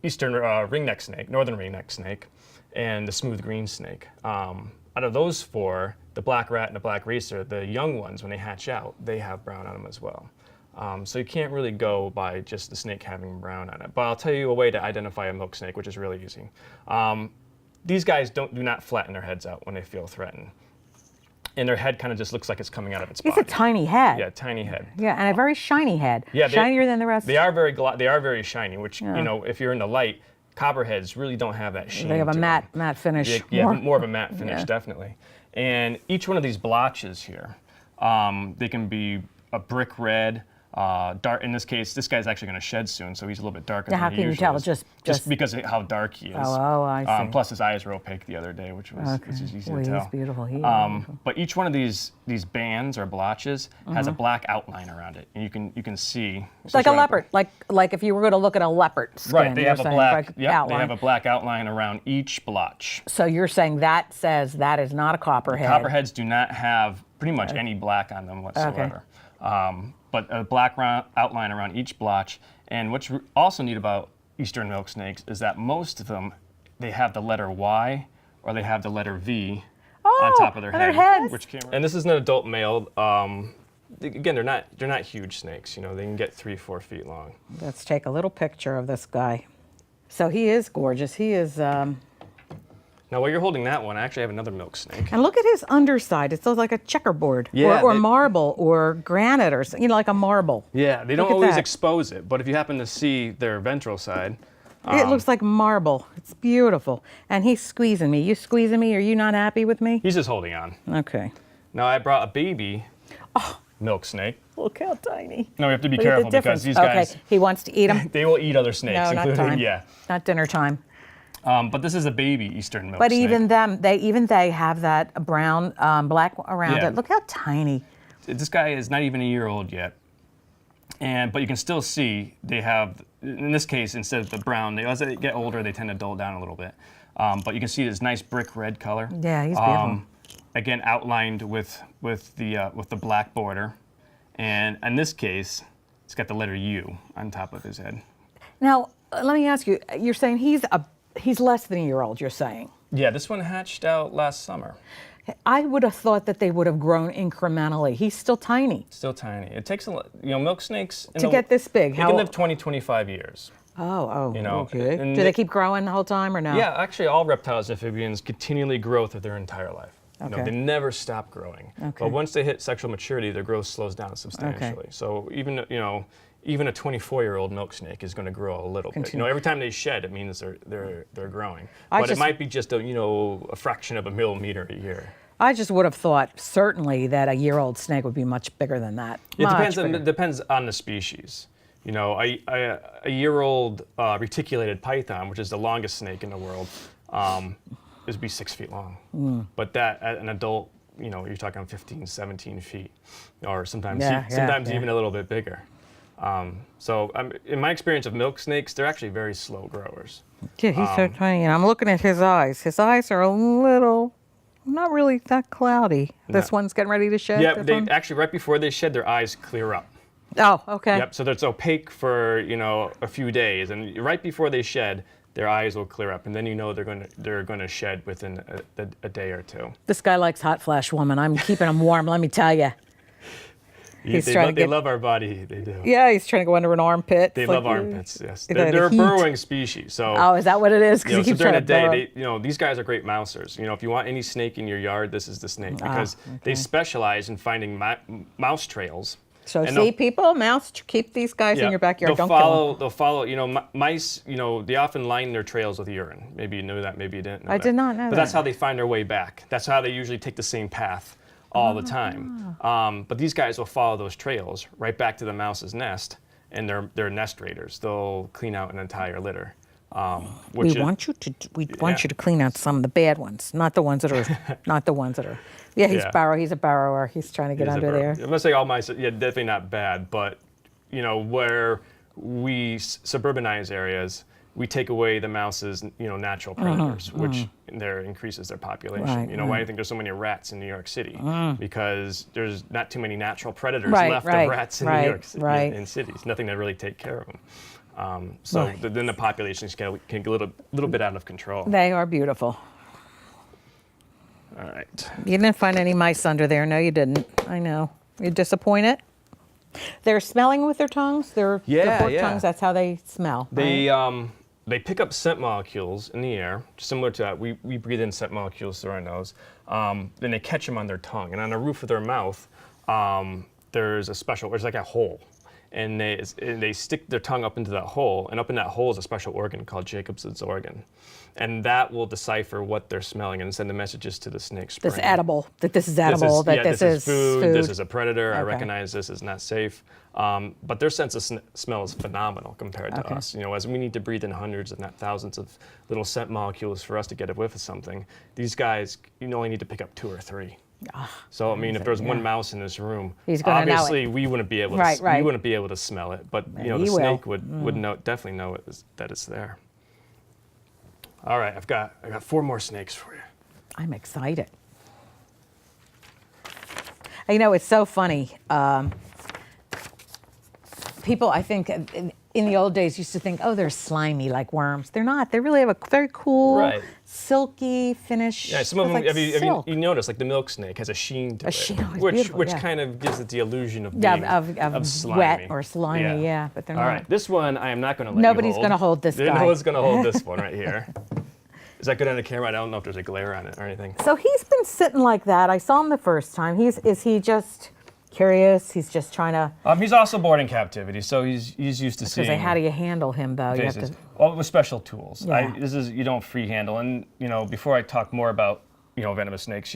Speaker 2: eastern ringneck snake, northern ringneck snake, and the smooth green snake. Out of those 4, the black rat and the black racer, the young ones, when they hatch out, they have brown on them as well. So you can't really go by just the snake having brown on it. But I'll tell you a way to identify a milk snake, which is really easy. These guys do not flatten their heads out when they feel threatened. And their head kind of just looks like it's coming out of its body.
Speaker 1: It's a tiny head.
Speaker 2: Yeah, tiny head.
Speaker 1: Yeah, and a very shiny head.
Speaker 2: Yeah,
Speaker 1: shinier than the rest.
Speaker 2: They are very shiny, which, if you're in the light, copperheads really don't have that sheen.
Speaker 1: They have a
Speaker 2: to
Speaker 1: matte
Speaker 2: them.
Speaker 1: finish.
Speaker 2: Yeah, more of a matte finish, definitely. And each one of these blotches here, they can be a brick red, dark. In this case, this guy's actually going to shed soon, so he's a little bit darker
Speaker 1: Now,
Speaker 2: than
Speaker 1: how
Speaker 2: he
Speaker 1: can you
Speaker 2: usually
Speaker 1: tell?
Speaker 2: is. Just because of how dark he is.
Speaker 1: Oh, I see.
Speaker 2: Plus, his eyes were opaque the other day, which is easy to tell.
Speaker 1: He's beautiful.
Speaker 2: But each one of these bands or blotches has a black outline around it, and you can see.
Speaker 1: It's like a leopard, like if you were going to look at a leopard skin.
Speaker 2: Right, they have a black.
Speaker 1: They
Speaker 2: have a black outline around each blotch.
Speaker 1: So you're saying that says that is not a copperhead.
Speaker 2: Copperheads do not have pretty much any black on them whatsoever. But a black outline around each blotch. And what's also neat about eastern milk snakes is that most of them, they have the letter Y or they have the letter V on top of their head.
Speaker 1: Heads.
Speaker 2: And this is an adult male. Again, they're not huge snakes. They can get 3-4 feet long.
Speaker 1: Let's take a little picture of this guy. So he is gorgeous. He is.
Speaker 2: Now, while you're holding that one, I actually have another milk snake.
Speaker 1: And look at his underside. It's like a checkerboard, or marble, or granite, or like a marble.
Speaker 2: Yeah, they don't always expose it, but if you happen to see their ventral side,
Speaker 1: it looks like marble. It's beautiful. And he's squeezing me. You squeezing me? Are you not happy with me?
Speaker 2: he's just holding on.
Speaker 1: Okay.
Speaker 2: Now, I brought a baby milk snake.
Speaker 1: Look how tiny.
Speaker 2: No, we have to be
Speaker 1: Look at the
Speaker 2: careful because
Speaker 1: difference.
Speaker 2: these guys,
Speaker 1: Okay, he wants to eat them.
Speaker 2: they will eat other snakes,
Speaker 1: No, not
Speaker 2: including
Speaker 1: time. Not dinner time.
Speaker 2: But this is a baby eastern milk
Speaker 1: But
Speaker 2: snake.
Speaker 1: even they have that brown, black around it. Look how tiny.
Speaker 2: This guy is not even a year old yet, but you can still see they have. In this case, instead of the brown, as they get older, they tend to dull down a little bit. But you can see this nice brick red color.
Speaker 1: Yeah, he's beautiful.
Speaker 2: Again, outlined with the black border, and in this case, it's got the letter U on top of his head.
Speaker 1: Now, let me ask you. You're saying he's less than a year old. You're saying.
Speaker 2: Yeah, this one hatched out last summer.
Speaker 1: I would have thought that they would have grown incrementally. He's still tiny.
Speaker 2: Still tiny. It takes milk snakes
Speaker 1: To get this big.
Speaker 2: They can live 25 years.
Speaker 1: Oh, okay.
Speaker 2: and
Speaker 1: Do they keep growing the whole time or no?
Speaker 2: Yeah, actually, all reptiles and amphibians continually grow through their entire life.
Speaker 1: Okay.
Speaker 2: They never stop growing.
Speaker 1: Okay.
Speaker 2: But once they hit sexual maturity, their growth slows down substantially.
Speaker 1: Okay.
Speaker 2: So even a 24-year-old milk snake is going to grow a little bit. Every time they shed, it means they're growing. But it might be just a fraction of a millimeter a year.
Speaker 1: I just would have thought certainly that a year-old snake would be much bigger than that.
Speaker 2: It depends on the species. A year-old reticulated python, which is the longest snake in the world, is be 6 feet long. But that, at an adult, you're talking 15, 17 feet, or sometimes even a little bit bigger. In my experience of milk snakes, they're actually very slow growers.
Speaker 1: Yeah, he's so tiny. And I'm looking at his eyes. His eyes are a little, not really that cloudy. This one's getting ready to shed?
Speaker 2: Yeah, they actually, right before they shed, their eyes clear up.
Speaker 1: Oh, okay.
Speaker 2: Yep, so it's opaque for, a few days. And right before they shed, their eyes will clear up, and then they're going to shed within a day or two.
Speaker 1: This guy likes hot flash woman. I'm keeping him warm, let me tell you.
Speaker 2: They love our body. They do.
Speaker 1: Yeah, he's trying to go under an armpit.
Speaker 2: They love armpits. Yes, they're a burrowing species. So.
Speaker 1: Oh, is that what it is? Because
Speaker 2: so during the day, these guys are great mousers. If you want any snake in your yard, this is the snake because they specialize in finding mouse trails.
Speaker 1: So people, mouse, keep these guys in your backyard. Don't kill them.
Speaker 2: They'll follow. Mice. They often line their trails with urine. Maybe you knew that. Maybe you didn't know that.
Speaker 1: I did not know that.
Speaker 2: But that's how they find their way back. That's how they usually take the same path all the time. But these guys will follow those trails right back to the mouse's nest, and they're nest raiders. They'll clean out an entire litter. We want you to clean out some of the bad ones, not the ones that are. Yeah, he's a burrower. He's trying to get under there. I'm gonna say all mice. Yeah, definitely not bad, but where we suburbanize areas, we take away the mouse's natural predators, which increases their population. Right, why do you think there's so many rats in New York City? Because there's not too many natural predators left of rats in New York City, in cities. Nothing to really take care of them. Then the populations can get a little bit out of control.
Speaker 1: They are beautiful.
Speaker 2: All right.
Speaker 1: You didn't find any mice under there. No, you didn't. I know. You're disappointed? They're smelling with their tongues? Their forked tongues, that's how they smell.
Speaker 2: They pick up scent molecules in the air, similar to that. We breathe in scent molecules through our nose. Then they catch them on their tongue. And on the roof of their mouth, there's like a hole. And they stick their tongue up into that hole, and up in that hole is a special organ called Jacobson's organ. And that will decipher what they're smelling and send the messages to the snake's brain.
Speaker 1: This is edible, this is food.
Speaker 2: This is a predator, I recognize this is not safe. But their sense of smell is phenomenal compared to us. As we need to breathe in hundreds, if not thousands of little scent molecules for us to get a whiff of something, these guys, only need to pick up 2 or 3. So if there's one mouse in this room, obviously we wouldn't be able to. We wouldn't be able to smell it, but the snake would definitely know that it's there. All right, I got 4 more snakes for you.
Speaker 1: I'm excited. It's so funny. People, I think, in the old days used to think, oh, they're slimy like worms. They're not. They really have a very cool, silky finish. Yeah, some of them, have you
Speaker 2: noticed, like the milk snake has a sheen to it. Which kind of gives it the illusion of being of slimy.
Speaker 1: Wet or slimy, but they're not.
Speaker 2: All right, this one I am not going to let
Speaker 1: Nobody's going to hold this guy.
Speaker 2: No one's going to hold this one right here. Is that good on the camera? I don't know if there's a glare on it or anything.
Speaker 1: So he's been sitting like that. I saw him the first time. Is he just curious? He's just trying to.
Speaker 2: He's also born in captivity, so he's used to seeing.
Speaker 1: How do you handle him though? You have to.
Speaker 2: Well, with special tools. You don't free handle. And before I talk more about venomous snakes,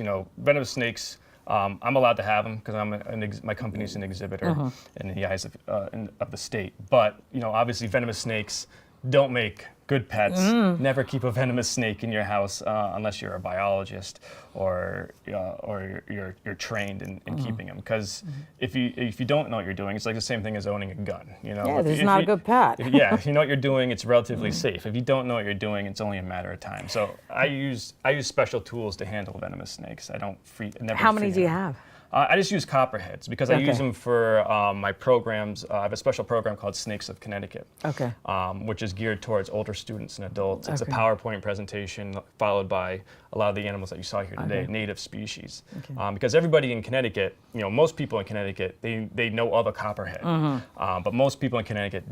Speaker 2: I'm allowed to have them because my company's an exhibitor in the eyes of the state. But obviously venomous snakes don't make good pets. Never keep a venomous snake in your house unless you're a biologist or you're trained in keeping them. Because if you don't know what you're doing, it's like the same thing as owning a gun.
Speaker 1: This is not a good pet.
Speaker 2: If you know what you're doing, it's relatively safe. If you don't know what you're doing, it's only a matter of time. So I use special tools to handle venomous snakes. I don't never.
Speaker 1: How many do you have?
Speaker 2: I just use copperheads because I use them for my programs. I have a special program called Snakes of Connecticut, which is geared towards older students and adults. It's a PowerPoint presentation followed by a lot of the animals that you saw here today, native species. Because everybody in Connecticut, most people in Connecticut, they know of a copperhead, but most people in Connecticut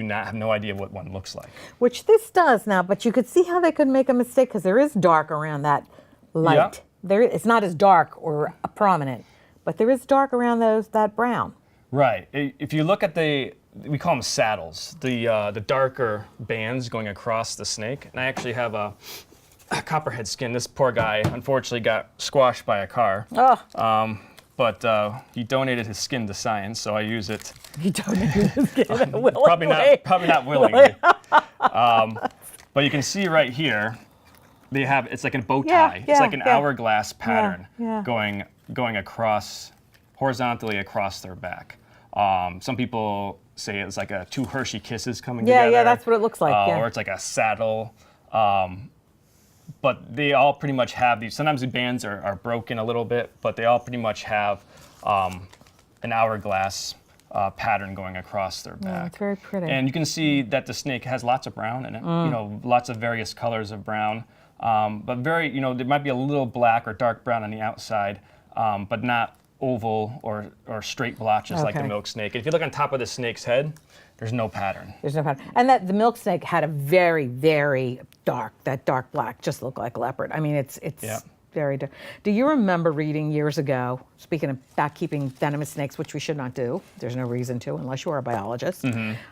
Speaker 2: have no idea what one looks like. Which
Speaker 1: this does now, but you could see how they could make a mistake because there is dark around that light. It's not as dark or prominent. But there is dark around that brown.
Speaker 2: Right. If you look at we call them saddles, the darker bands going across the snake. And I actually have a copperhead skin. This poor guy, unfortunately, got squashed by a car. but he donated his skin to science, so I use it.
Speaker 1: He donated his skin willingly.
Speaker 2: Probably not willingly. But you can see right here, they have, it's like a bow tie. It's like an hourglass pattern going across, horizontally across their back. Some people say it's like a two Hershey kisses coming together.
Speaker 1: Yeah, that's what it looks like.
Speaker 2: Or it's like a saddle. But they all pretty much have these, sometimes the bands are broken a little bit, but they all pretty much have an hourglass pattern going across their back.
Speaker 1: Yeah, it's very pretty.
Speaker 2: And you can see that the snake has lots of brown in it, you know, lots of various colors of brown. But very, you know, there might be a little black or dark brown on the outside, but not oval or straight blotches like the milk snake. If you look on top of the snake's head, there's no pattern.
Speaker 1: There's no pattern. And that the milk snake had a very, very dark, that dark black, just looked like leopard. I mean, it's very dark. Do you remember reading years ago, speaking of back keeping venomous snakes, which we should not do, there's no reason to unless you are a biologist.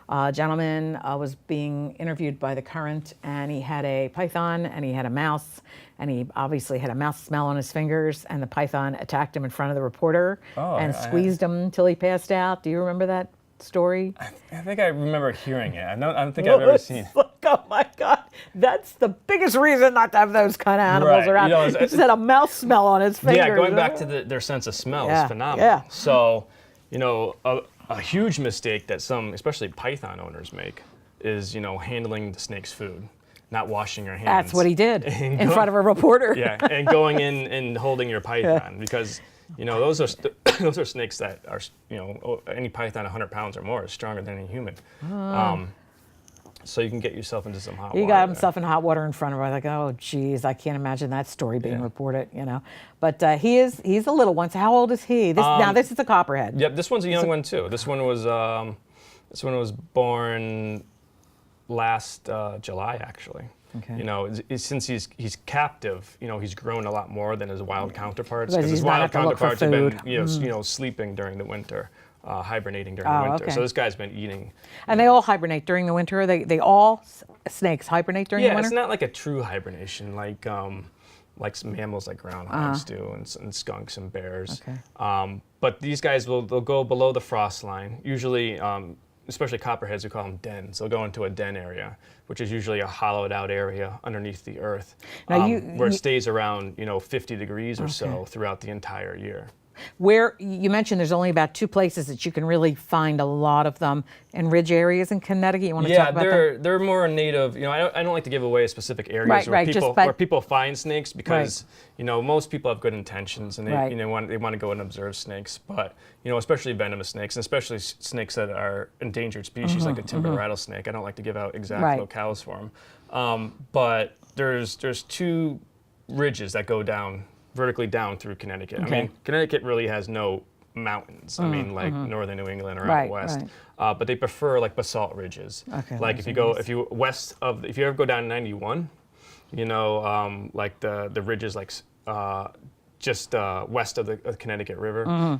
Speaker 1: A gentleman was being interviewed by The Current, and he had a python and he had a mouse, and he obviously had a mouse smell on his fingers, and the python attacked him in front of the reporter and squeezed him until he passed out. Do you remember that story?
Speaker 2: I think I remember hearing it. I don't think I've ever seen it.
Speaker 1: Like, oh my God, that's the biggest reason not to have those kind of animals around.
Speaker 2: You know,
Speaker 1: he just had a mouse smell on his fingers.
Speaker 2: Yeah, going back to their sense of smell is phenomenal.
Speaker 1: Yeah.
Speaker 2: So, you know, a huge mistake that some, especially python owners make is, you know, handling the snake's food, not washing your hands.
Speaker 1: That's what he did in front of a reporter.
Speaker 2: Yeah, and going in and holding your python because, you know, those are snakes that are, you know, any python 100 pounds or more is stronger than any human. So you can get yourself into some hot water.
Speaker 1: He got himself in hot water in front of her. Like, oh, geez, I can't imagine that story being reported, you know. But he's a little one. So how old is he? Now this is a copperhead.
Speaker 2: Yep, this one's a young one too. This one was born last July, actually. Okay. You know, since he's captive, you know, he's grown a lot more than his wild counterparts. Because his wild counterparts have been, you know, sleeping during the winter, hibernating during the winter. So this guy's been eating.
Speaker 1: And they all hibernate during the winter. They all snakes hibernate during the winter.
Speaker 2: Yeah, it's not like a true hibernation like some mammals like groundhogs do, and skunks and bears. Okay. But these guys they'll go below the frost line. Usually, especially copperheads, we call them dens. They'll go into a den area, which is usually a hollowed out area underneath the earth, where it stays around, you know, 50 degrees or so throughout the entire year.
Speaker 1: Where you mentioned there's only about 2 places that you can really find a lot of them in ridge areas in Connecticut. You want to talk about that? They're
Speaker 2: more native. You know, I don't like to give away specific areas where people find snakes because you know most people have good intentions and they want to go and observe snakes, but you know especially venomous snakes and especially snakes that are endangered species like the timber rattlesnake. I don't like to give out exact locales for them, but there's 2 ridges that go down vertically down through Connecticut. I mean, Connecticut really has no mountains. I mean, like northern New England or out west, but they prefer like basalt ridges. Okay, like if you ever go down 91, you know, like the ridges like just west of the Connecticut River,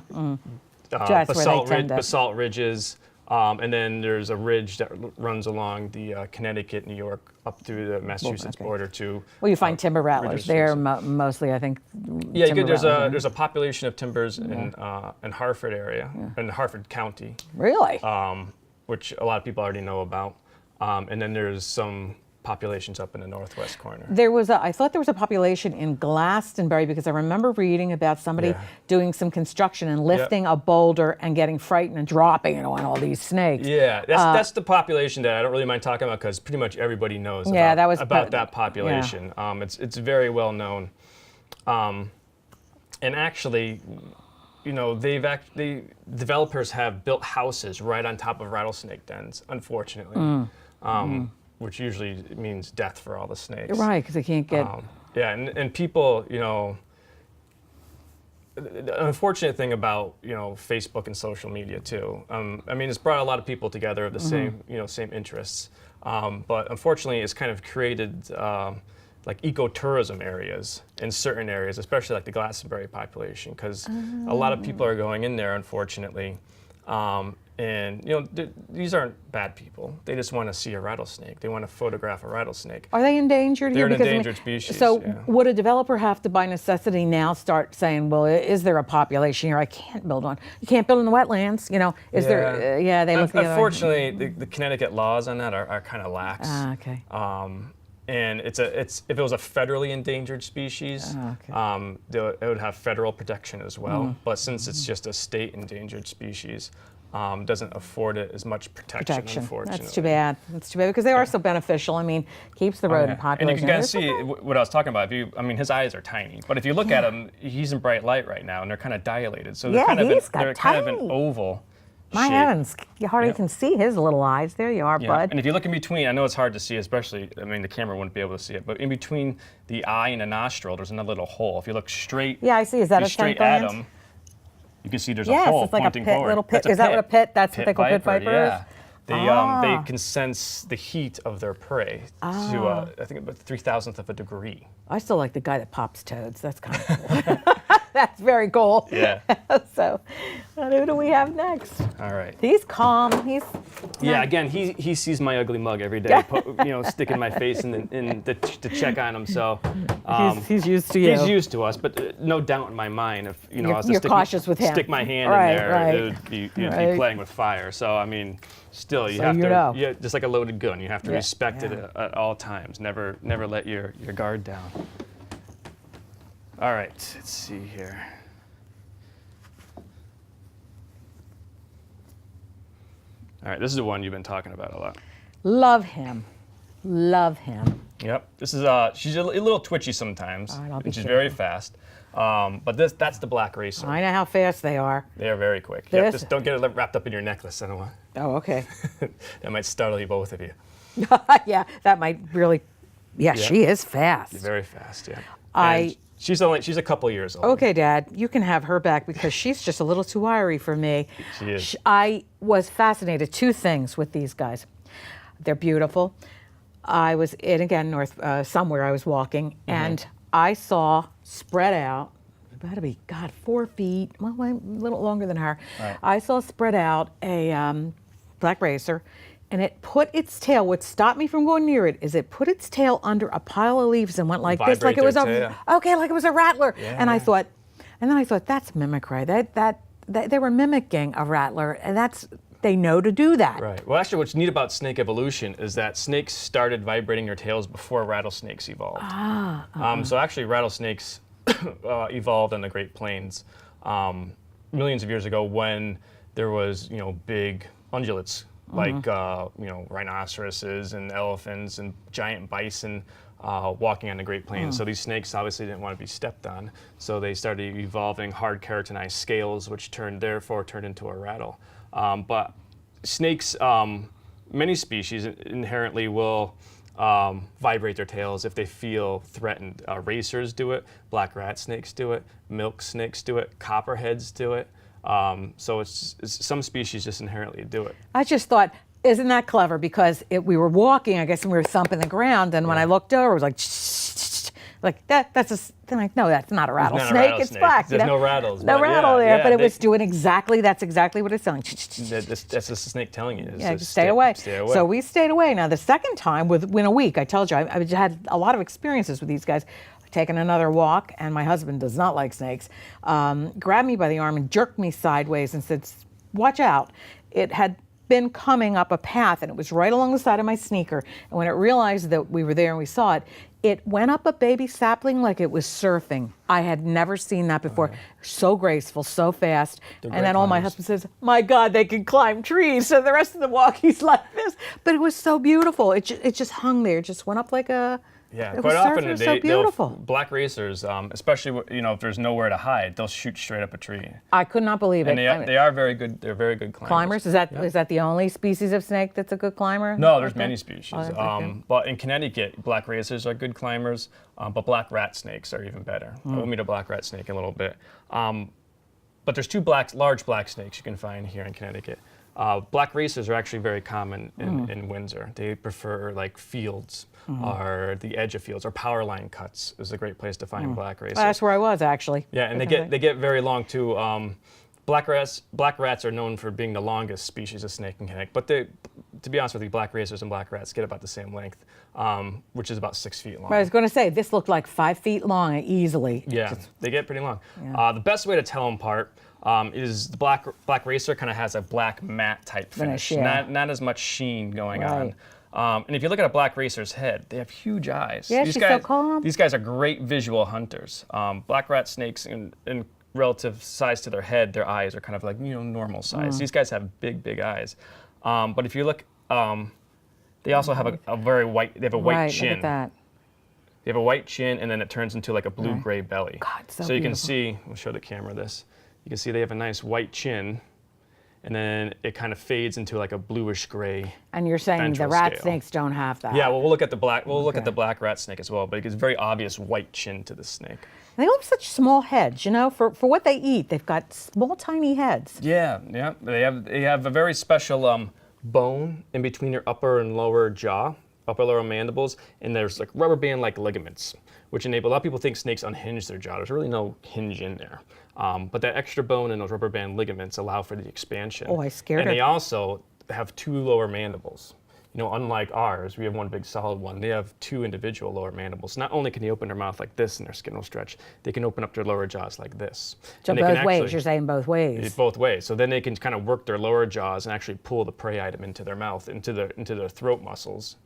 Speaker 2: basalt ridges. And then there's a ridge that runs along the Connecticut, New York, up through the Massachusetts border to.
Speaker 1: Well, you find timber rattlers there mostly, I think.
Speaker 2: Yeah, there's a population of timbers in Hartford area, in Hartford County.
Speaker 1: Really?
Speaker 2: Which a lot of people already know about. And then there's some populations up in the northwest corner.
Speaker 1: I thought there was a population in Glastonbury because I remember reading about somebody doing some construction and lifting a boulder and getting frightened and dropping it on all these snakes.
Speaker 2: Yeah, that's the population that I don't really mind talking about because pretty much everybody knows about that population. Yeah. It's very well known. And actually, you know, developers have built houses right on top of rattlesnake dens, unfortunately. Which usually means death for all the snakes.
Speaker 1: Right, because they can't get.
Speaker 2: And people, you know, the unfortunate thing about, you know, Facebook and social media too. I mean, it's brought a lot of people together of the same interests. But unfortunately, it's kind of created like ecotourism areas in certain areas, especially like the Glastonbury population, because a lot of people are going in there, unfortunately. And these aren't bad people. They just want to see a rattlesnake. They want to photograph a rattlesnake.
Speaker 1: Are they endangered
Speaker 2: They're
Speaker 1: here?
Speaker 2: an endangered species.
Speaker 1: So
Speaker 2: yeah.
Speaker 1: would a developer have to, by necessity, now start saying, well, is there a population here? I can't build one. You can't build in the wetlands. Is there? Yeah, they look the other way.
Speaker 2: Unfortunately, the Connecticut laws on that are kind of lax.
Speaker 1: Ah, okay.
Speaker 2: And if it was a federally endangered species, it would have federal protection as well. But since it's just a state endangered species, doesn't afford it as much protection. Unfortunately.
Speaker 1: That's too bad. That's too bad because they are so beneficial. I mean, keeps the rodent population.
Speaker 2: And you can kind of see what I was talking about. His eyes are tiny, but if you look at him, he's in bright light right now, and they're kind of dilated. So they're kind of an oval.
Speaker 1: My
Speaker 2: shape.
Speaker 1: heavens, you hardly can see his little eyes. There you are, bud.
Speaker 2: And if you look in between, I know it's hard to see, especially, the camera wouldn't be able to see it, but in between the eye and the nostril, there's another little hole. If you look straight,
Speaker 1: yeah, I see. Is that a
Speaker 2: straight
Speaker 1: scent
Speaker 2: at
Speaker 1: gland?
Speaker 2: him, you can see there's a hole
Speaker 1: it's like
Speaker 2: pointing
Speaker 1: a pit,
Speaker 2: forward.
Speaker 1: little pit.
Speaker 2: That's
Speaker 1: Is that what a pit? That's what they call pit viper
Speaker 2: yeah.
Speaker 1: is?
Speaker 2: They can sense the heat of their prey to, I think, about 3,000th of a degree.
Speaker 1: I still like the guy that pops toads. That's kind of cool. That's very cool.
Speaker 2: Yeah.
Speaker 1: So, who do we have next?
Speaker 2: All right.
Speaker 1: He's calm. He's
Speaker 2: again, he sees my ugly mug every day, sticking my face to check on him. So
Speaker 1: he's used to you.
Speaker 2: He's used to us, but no doubt in my mind, if I was to
Speaker 1: cautious with him.
Speaker 2: Stick my hand in there, you'd be playing with fire. So still, you have to, just like a loaded gun, you have to respect it at all times. Never let your guard down. All right, let's see here. All right, this is the one you've been talking about a lot.
Speaker 1: Love him. Love him.
Speaker 2: Yep, this is she's a little twitchy sometimes, and she's very fast. But that's the black racer.
Speaker 1: I know how fast they are.
Speaker 2: They are very quick. Yep, just don't get it wrapped up in your necklace. I don't want.
Speaker 1: Oh, okay.
Speaker 2: That might startle you, both of you.
Speaker 1: Yeah, that might really. Yeah, she is fast.
Speaker 2: Very fast. Yeah. She's a couple years old.
Speaker 1: Okay, Dad, you can have her back because she's just a little too wiry for me.
Speaker 2: She is.
Speaker 1: I was fascinated. Two things with these guys. They're beautiful. I was somewhere I was walking, and I saw spread out, it's got to be, 4 feet, well, a little longer than her.
Speaker 2: Right.
Speaker 1: I saw spread out a black racer, and it put its tail. What stopped me from going near it is it put its tail under a pile of leaves and went like this, like it was like it was a rattler.
Speaker 2: Yeah.
Speaker 1: And then I thought that's mimicry. That they were mimicking a rattler, and they know to do that.
Speaker 2: Right. Well, actually, what's neat about snake evolution is that snakes started vibrating their tails before rattlesnakes evolved. So actually, rattlesnakes evolved on the Great Plains millions of years ago when there was, big ungulates like rhinoceroses and elephants and giant bison walking on the Great Plains. So these snakes obviously didn't want to be stepped on. So they started evolving hard keratinized scales, which turned into a rattle. But snakes, many species inherently will vibrate their tails if they feel threatened. Racers do it, black rat snakes do it, milk snakes do it, copperheads do it. So it's some species just inherently do it.
Speaker 1: I just thought, isn't that clever? Because we were walking, I guess, and we were thumping the ground, and when I looked over, it was like that's no, that's not a rattlesnake. It's black.
Speaker 2: There's no rattles.
Speaker 1: No rattle there, but it was doing that's exactly what it's doing.
Speaker 2: That's just a snake telling you.
Speaker 1: Stay away.
Speaker 2: Stay away.
Speaker 1: So we stayed away. Now the second time, within a week, I told you, I had a lot of experiences with these guys. Taken another walk, and my husband does not like snakes, grabbed me by the arm and jerked me sideways and said, watch out. It had been coming up a path, and it was right along the side of my sneaker. And when it realized that we were there and we saw it, it went up a baby sapling like it was surfing. I had never seen that before. So graceful, so fast. And then my husband says, my God, they can climb trees. So the rest of the walk, he's like this. But it was so beautiful. It just hung there. It just went up like a...
Speaker 2: Yeah,
Speaker 1: it
Speaker 2: quite often
Speaker 1: so beautiful.
Speaker 2: Black racers, especially if there's nowhere to hide, they'll shoot straight up a tree.
Speaker 1: I could not believe it.
Speaker 2: And they are very good. They're very good climbers.
Speaker 1: Is that the only species of snake that's a good climber?
Speaker 2: No, there's many species. But in Connecticut, black racers are good climbers. But black rat snakes are even better. We'll meet a black rat snake in a little bit. But there's two large black snakes you can find here in Connecticut. Black racers are actually very common in Windsor. They prefer fields or the edge of fields, or power line cuts is a great place to find black racers.
Speaker 1: Well, that's where I was actually.
Speaker 2: Yeah, and they get very long too. Black rats are known for being the longest species of snake and snake, but to be honest with you, black racers and black rats get about the same length, which is about 6 feet long.
Speaker 1: I was going to say, this looked like 5 feet long easily.
Speaker 2: Yeah, they get pretty long.
Speaker 1: Yeah.
Speaker 2: The best way to tell them apart is the black racer kind of has a black matte type finish,
Speaker 1: yeah.
Speaker 2: not as much sheen going on. And if you look at a black racer's head, they have huge eyes.
Speaker 1: Yeah, she's so calm.
Speaker 2: These guys are great visual hunters. Black rat snakes, in relative size to their head, their eyes are kind of like normal size. These guys have big eyes. But if you look, they also have a very white. They have a white chin.
Speaker 1: Look at that.
Speaker 2: They have a white chin, and then it turns into like a blue-gray belly.
Speaker 1: God, so
Speaker 2: you can
Speaker 1: beautiful.
Speaker 2: see. We'll show the camera this. You can see they have a nice white chin, and then it kind of fades into like a bluish-gray.
Speaker 1: And you're saying the rat snakes don't have that?
Speaker 2: Yeah. Well, we'll look at the black. We'll look at the black rat snake as well, but it's a very obvious white chin to the snake.
Speaker 1: They all have such small heads, for what they eat. They've got small, tiny heads.
Speaker 2: Yeah. They have a very special bone in between their upper and lower jaw, upper lower mandibles, and there's like rubber band-like ligaments, which enable. A lot of people think snakes unhinge their jaw. There's really no hinge in there, but that extra bone and those rubber band ligaments allow for the expansion.
Speaker 1: Oh, I scared her.
Speaker 2: And they also have 2 lower mandibles. Unlike ours, we have one big solid one. They have 2 individual lower mandibles. Not only can they open their mouth like this and their skin will stretch, they can open up their lower jaws like this.
Speaker 1: So both ways, you're saying both ways.
Speaker 2: Both ways. So then they can kind of work their lower jaws and actually pull the prey item into their mouth, into their throat muscles,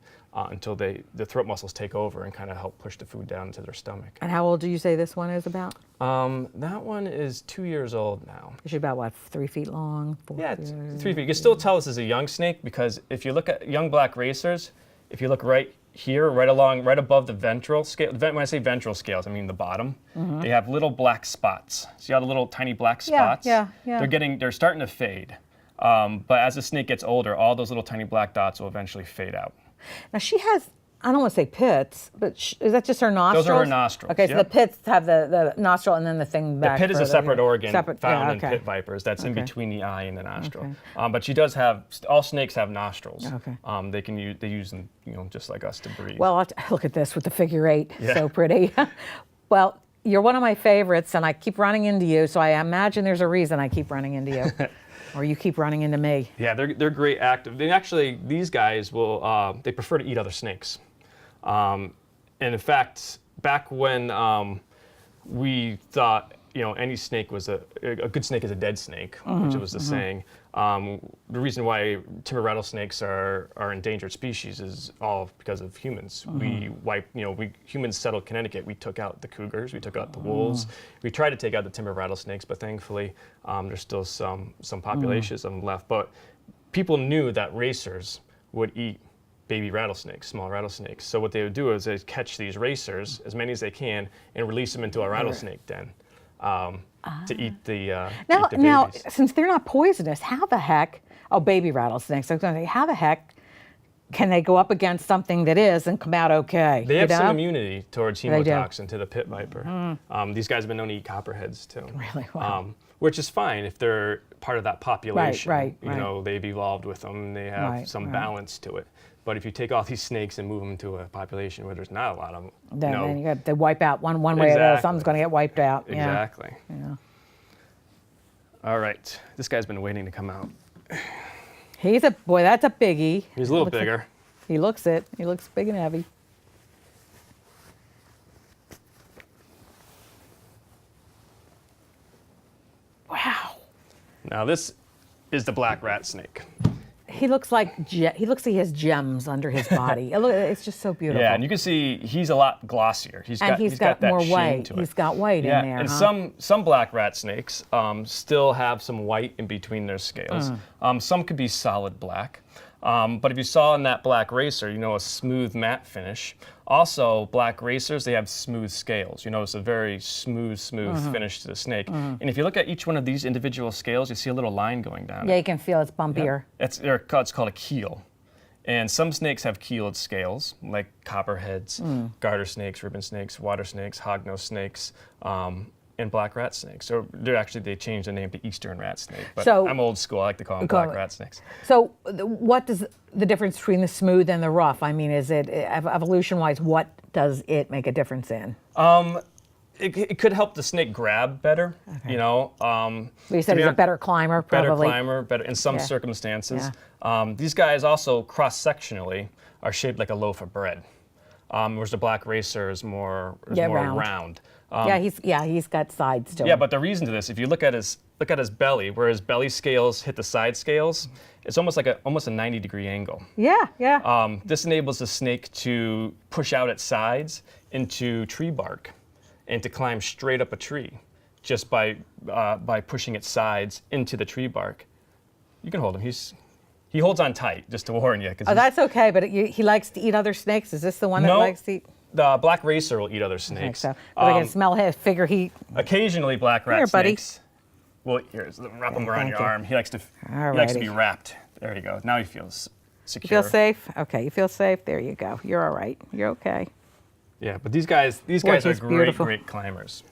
Speaker 2: until the throat muscles take over and kind of help push the food down into their stomach.
Speaker 1: And how old do you say this one is about?
Speaker 2: That one is 2 years old now.
Speaker 1: Is she about, 3 feet long? 4
Speaker 2: Yeah,
Speaker 1: feet?
Speaker 2: 3 feet. You can still tell this is a young snake because if you look at young black racers, if you look right here, right above the ventral scale, when I say ventral scales, I mean the bottom, they have little black spots. See all the little tiny black spots?
Speaker 1: Yeah.
Speaker 2: They're starting to fade. But as the snake gets older, all those little tiny black dots will eventually fade out.
Speaker 1: Now she has, I don't want to say pits, but is that just her nostrils?
Speaker 2: Those are her nostrils.
Speaker 1: Okay, so the pits have the nostril and then the thing back.
Speaker 2: The pit is a separate organ found in
Speaker 1: okay.
Speaker 2: pit vipers. That's in between the eye and the nostril. But she does have, all snakes have nostrils.
Speaker 1: Okay.
Speaker 2: They use them, just like us to breathe.
Speaker 1: Well, look at this with the figure 8,
Speaker 2: Yeah.
Speaker 1: so pretty. Well, you're one of my favorites, and I keep running into you, so I imagine there's a reason I keep running into you. Or you keep running into me.
Speaker 2: Yeah, they're great active. These guys will, they prefer to eat other snakes. And in fact, back when we thought, any snake was a good snake is a dead snake, which was the saying. The reason why timber rattlesnakes are endangered species is all because of humans. We humans settled Connecticut. We took out the cougars, we took out the wolves. We tried to take out the timber rattlesnakes, but thankfully there's still some populations of them left. But people knew that racers would eat baby rattlesnakes, small rattlesnakes. So what they would do is they'd catch these racers, as many as they can, and release them into a rattlesnake den. To eat the babies.
Speaker 1: Now, since they're not poisonous, how the heck? Oh, baby rattlesnakes. I was going to say, how the heck can they go up against something that is and come out okay?
Speaker 2: They have some immunity towards
Speaker 1: They do.
Speaker 2: hemotoxin to the pit viper. These guys have been known to eat copperheads too.
Speaker 1: Really? Wow.
Speaker 2: Which is fine if they're part of that population.
Speaker 1: Right.
Speaker 2: They've evolved with them. They have some balance to it. But if you take all these snakes and move them to a population where there's not a lot of them,
Speaker 1: then you got to wipe out one way or the other. Something's going to get wiped out.
Speaker 2: Exactly.
Speaker 1: Yeah.
Speaker 2: All right. This guy's been waiting to come out.
Speaker 1: He's that's a biggie.
Speaker 2: He's a little bigger.
Speaker 1: He looks it. He looks big and heavy. Wow.
Speaker 2: Now this is the black rat snake.
Speaker 1: He looks like he has gems under his body. It's just so beautiful.
Speaker 2: Yeah, and you can see he's a lot glossier. He's got that
Speaker 1: more
Speaker 2: sheen
Speaker 1: white.
Speaker 2: to it.
Speaker 1: He's got white in there.
Speaker 2: And some black rat snakes still have some white in between their scales. Some could be solid black. But if you saw in that black racer, a smooth matte finish. Also, black racers, they have smooth scales. You notice a very smooth finish to the snake. And if you look at each one of these individual scales, you see a little line going down.
Speaker 1: Yeah, you can feel it's bumpier.
Speaker 2: Yeah. It's called a keel. And some snakes have keeled scales, like copperheads, garter snakes, ribbon snakes, water snakes, hognose snakes, and black rat snakes. So they changed the name to eastern rat snake. But I'm old school. I like to call them black rat snakes.
Speaker 1: So what does the difference between the smooth and the rough? I mean, is it evolution-wise? What does it make a difference in?
Speaker 2: it could help the snake grab better, you know.
Speaker 1: Well, you said he's a better climber, probably.
Speaker 2: Better climber, better in some circumstances.
Speaker 1: Yeah.
Speaker 2: These guys also cross-sectionally are shaped like a loaf of bread, whereas the black racer is more round.
Speaker 1: He's got sides to him.
Speaker 2: Yeah, but the reason to this, if you look at his belly, where his belly scales hit the side scales, it's almost like a 90-degree angle.
Speaker 1: Yeah.
Speaker 2: This enables the snake to push out its sides into tree bark and to climb straight up a tree just by pushing its sides into the tree bark. You can hold him. He holds on tight, just to warn you.
Speaker 1: Oh, that's okay, but he likes to eat other snakes? Is this the one that likes to eat?
Speaker 2: The black racer will eat other snakes.
Speaker 1: I think so. I can smell his, figure he...
Speaker 2: Occasionally black rat snakes. Well, wrap him around your arm. He likes to be wrapped. There you go. Now he feels secure.
Speaker 1: You feel safe? Okay, you feel safe? There you go. You're all right. You're okay.
Speaker 2: Yeah, but these guys are great climbers.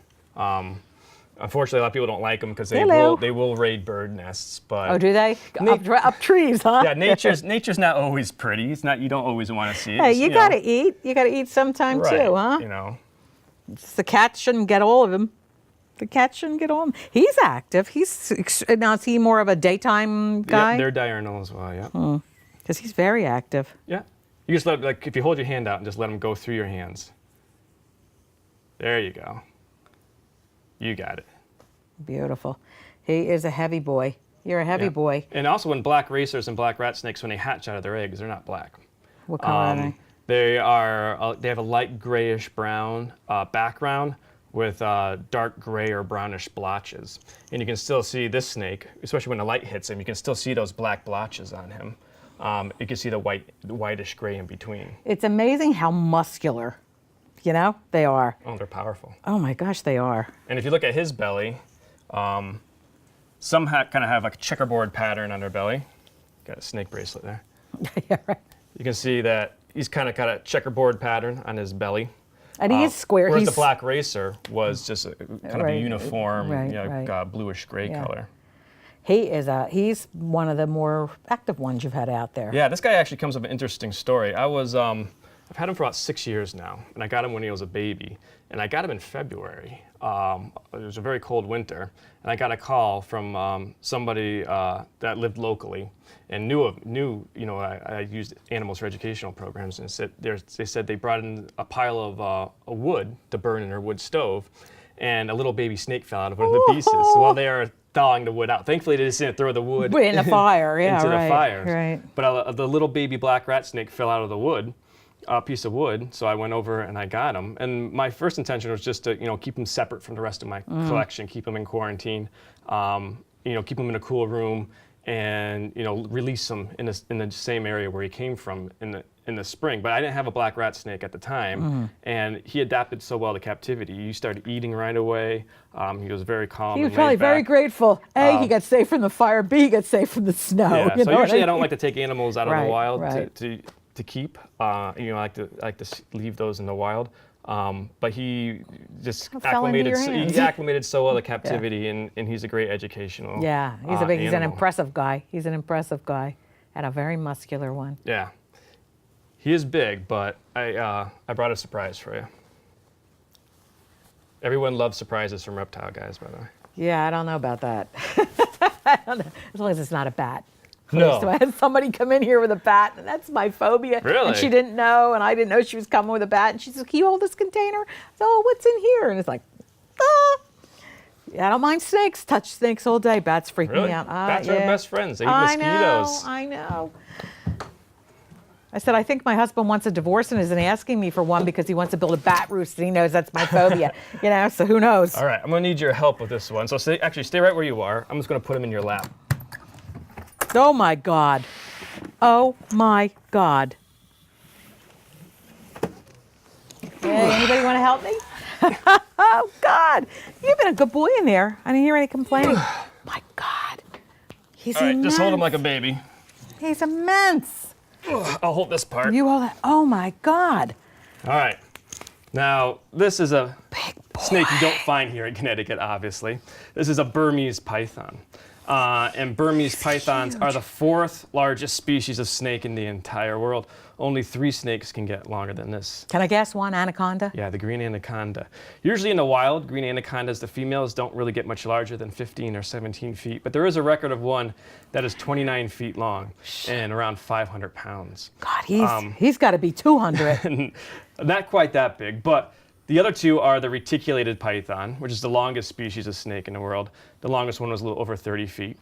Speaker 2: Unfortunately, a lot of people don't like them because they will raid bird nests. But
Speaker 1: oh, do they? Up trees, huh?
Speaker 2: Yeah, nature's not always pretty. It's not. You don't always want to see it.
Speaker 1: Hey, you gotta eat. You gotta eat sometime too, huh?
Speaker 2: You know.
Speaker 1: The cat shouldn't get all of him. The cat shouldn't get all of him. He's active. Now is he more of a daytime guy?
Speaker 2: Yeah, they're diurnal as well. Yeah.
Speaker 1: Because he's very active.
Speaker 2: Yeah. You just if you hold your hand out and just let him go through your hands. There you go. You got it.
Speaker 1: Beautiful. He is a heavy boy. You're a heavy boy.
Speaker 2: And also when black racers and black rat snakes, when they hatch out of their eggs, they're not black.
Speaker 1: What color are they?
Speaker 2: They have a light grayish brown background with dark gray or brownish blotches. And you can still see this snake, especially when the light hits him, you can still see those black blotches on him. You can see the whitish gray in between. It's
Speaker 1: amazing how muscular, they are.
Speaker 2: Oh, they're powerful.
Speaker 1: Oh my gosh, they are.
Speaker 2: And if you look at his belly, some kind of have like a checkerboard pattern on their belly. Got a snake bracelet there.
Speaker 1: Yeah, right.
Speaker 2: You can see that he's kind of got a checkerboard pattern on his belly.
Speaker 1: And he is square.
Speaker 2: Whereas the black racer was just kind of a uniform, bluish gray color.
Speaker 1: He's one of the more active ones you've had out there.
Speaker 2: Yeah, this guy actually comes with an interesting story. I've had him for about 6 years now, and I got him when he was a baby. And I got him in February. It was a very cold winter, and I got a call from somebody that lived locally and knew I used animals for educational programs, and they said they brought in a pile of wood to burn in their wood stove, and a little baby snake fell out of one of the pieces. So while they are thawing the wood out, thankfully they just didn't throw the wood
Speaker 1: in the fire,
Speaker 2: into the fire.
Speaker 1: Right.
Speaker 2: But the little baby black rat snake fell out of the wood. A piece of wood, so I went over and I got him. And my first intention was just to, keep him separate from the rest of my collection, keep him in quarantine, keep him in a cool room, and release him in the same area where he came from in the spring. But I didn't have a black rat snake at the time, and he adapted so well to captivity. He started eating right away. He was very calm.
Speaker 1: He was probably very grateful. A, he got safe from the fire. B, he got safe from the snow.
Speaker 2: Yeah, so usually I don't like to take animals out of the wild to keep. I like to leave those in the wild. But he just acclimated so well to captivity, and he's a great educational.
Speaker 1: Yeah, he's an impressive guy. He's an impressive guy, and a very muscular one.
Speaker 2: Yeah, he is big, but I brought a surprise for you. Everyone loves surprises from reptile guys, by the way.
Speaker 1: Yeah, I don't know about that. I don't know. As long as it's not a bat.
Speaker 2: No.
Speaker 1: So I had somebody come in here with a bat, and that's my phobia.
Speaker 2: Really?
Speaker 1: And she didn't know, and I didn't know she was coming with a bat. And she said, "Can you hold this container?" I said, "Oh, what's in here?" And it's like, Yeah, I don't mind snakes. Touch snakes all day. Bats freak me out.
Speaker 2: Bats are best friends. They eat mosquitoes.
Speaker 1: I know. I said, I think my husband wants a divorce and isn't asking me for one because he wants to build a bat roost and he knows that's my phobia. So who knows?
Speaker 2: All right, I'm going to need your help with this one. So stay right where you are. I'm just going to put him in your lap.
Speaker 1: Oh, my God. Oh, my God. Hey, anybody want to help me? Oh, God. You've been a good boy in there. I didn't hear any complaining. My God. He's immense.
Speaker 2: All right, just hold him like a baby.
Speaker 1: He's immense.
Speaker 2: I'll hold this part.
Speaker 1: You hold that. Oh, my God.
Speaker 2: All right. Now, this is a
Speaker 1: big boy.
Speaker 2: Snake you don't find here in Connecticut, obviously. This is a Burmese python. And Burmese pythons are the 4th largest species of snake in the entire world. Only 3 snakes can get longer than this.
Speaker 1: Can I guess one? Anaconda?
Speaker 2: Yeah, the green anaconda. Usually in the wild, green anacondas, the females don't really get much larger than 15 or 17 feet. But there is a record of one that is 29 feet long and around 500 pounds.
Speaker 1: God, he's got to be 200.
Speaker 2: Not quite that big, but the other 2 are the reticulated python, which is the longest species of snake in the world. The longest one was a little over 30 feet.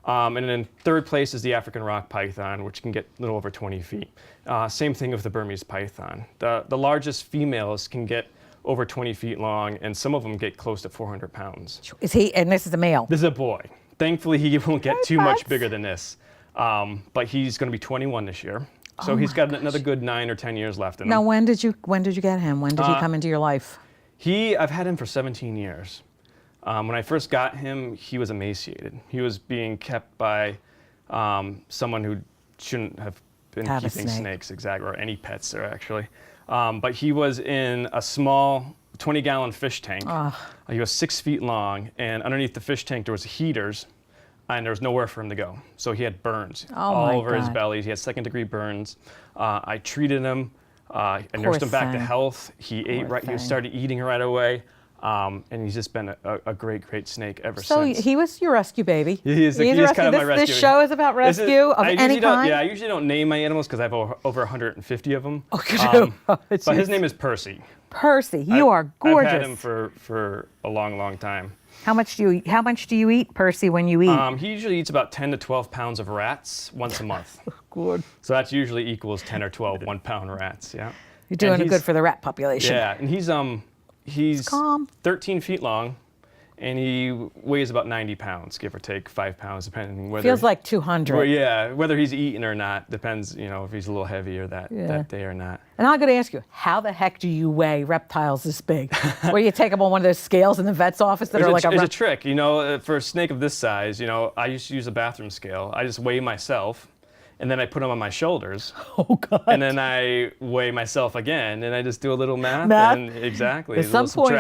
Speaker 2: And then in 3rd place is the African rock python, which can get a little over 20 feet. Same thing with the Burmese python. The largest females can get over 20 feet long, and some of them get close to 400 pounds.
Speaker 1: Is he? And this is a male.
Speaker 2: This is a boy. Thankfully, he won't get too much bigger than this. But he's going to be 21 this year. So he's got another good 9 or 10 years left in him.
Speaker 1: Now, when did you get him? When did he come into your life?
Speaker 2: I've had him for 17 years. When I first got him, he was emaciated. He was being kept by someone who shouldn't have been keeping snakes, exactly, or any pets there, actually. But he was in a small 20-gallon fish tank. He was 6 feet long, and underneath the fish tank there was heaters, and there was nowhere for him to go. So he had burns all over his belly. He had 2nd-degree burns. I treated him. I nursed him back to health. He ate right. He started eating right away. And he's just been a great snake ever since.
Speaker 1: So he was your rescue baby.
Speaker 2: He is kind of my rescue.
Speaker 1: This show is about rescue of any kind?
Speaker 2: Yeah, I usually don't name my animals because I have over 150 of them.
Speaker 1: Oh,
Speaker 2: but his name is Percy.
Speaker 1: Percy, you are gorgeous.
Speaker 2: I've had him for a long time.
Speaker 1: How much do you eat, Percy, when you eat?
Speaker 2: He usually eats about 10 to 12 pounds of rats once a month.
Speaker 1: Good.
Speaker 2: So that usually equals 10 or 12 1-pound rats, yeah.
Speaker 1: You're doing good for the rat population.
Speaker 2: Yeah, and he's 13 feet long, and he weighs about 90 pounds, give or take 5 pounds, depending whether.
Speaker 1: Feels like 200.
Speaker 2: Well, yeah, whether he's eating or not depends, if he's a little heavier that day or not.
Speaker 1: And I'm going to ask you, how the heck do you weigh reptiles this big? Where you take them on one of those scales in the vet's office that are like
Speaker 2: It's a trick, for a snake of this size, I used to use a bathroom scale. I just weigh myself. And then I put them on my shoulders.
Speaker 1: Oh, God.
Speaker 2: And then I weigh myself again, and I just do a little math. And exactly.
Speaker 1: At some point,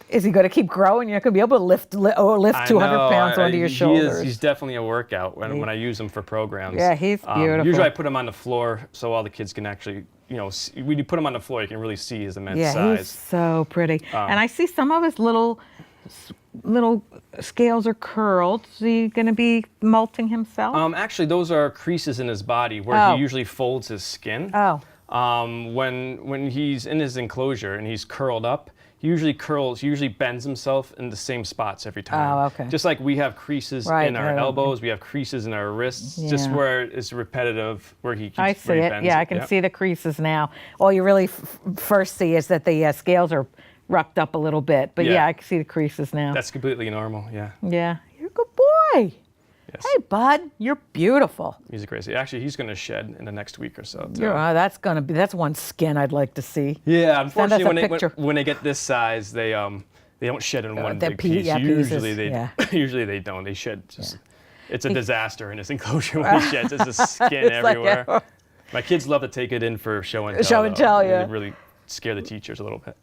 Speaker 1: is he going to keep growing? You're not going to be able to lift 200 pounds onto your shoulders.
Speaker 2: He's definitely a workout when I use him for programs.
Speaker 1: Yeah, he's beautiful.
Speaker 2: Usually I put him on the floor so all the kids can actually, when you put him on the floor, you can really see his immense size.
Speaker 1: Yeah, he's so pretty. And I see some of his little scales are curled. Is he going to be molting himself?
Speaker 2: Actually, those are creases in his body where he usually folds his skin. When he's in his enclosure and he's curled up, he usually bends himself in the same spots every time.
Speaker 1: Oh, okay.
Speaker 2: Just like we have creases in our elbows, we have creases in our wrists, just where it's repetitive, where he keeps
Speaker 1: I see it. Yeah, I can see the creases now. All you really first see is that the scales are rucked up a little bit, but I can see the creases now.
Speaker 2: That's completely normal, yeah.
Speaker 1: Yeah, you're a good boy. Yes. Hey, bud, you're beautiful.
Speaker 2: He's crazy. Actually, he's going to shed in the next week or so, too.
Speaker 1: That's one skin I'd like to see.
Speaker 2: Yeah, unfortunately, when they get this size, they don't shed in one big piece. Usually they don't. They shed it's a disaster in his enclosure when he sheds. It's just skin everywhere. My kids love to take it in for show and tell.
Speaker 1: Show and tell, yeah.
Speaker 2: They really scare the teachers a little bit.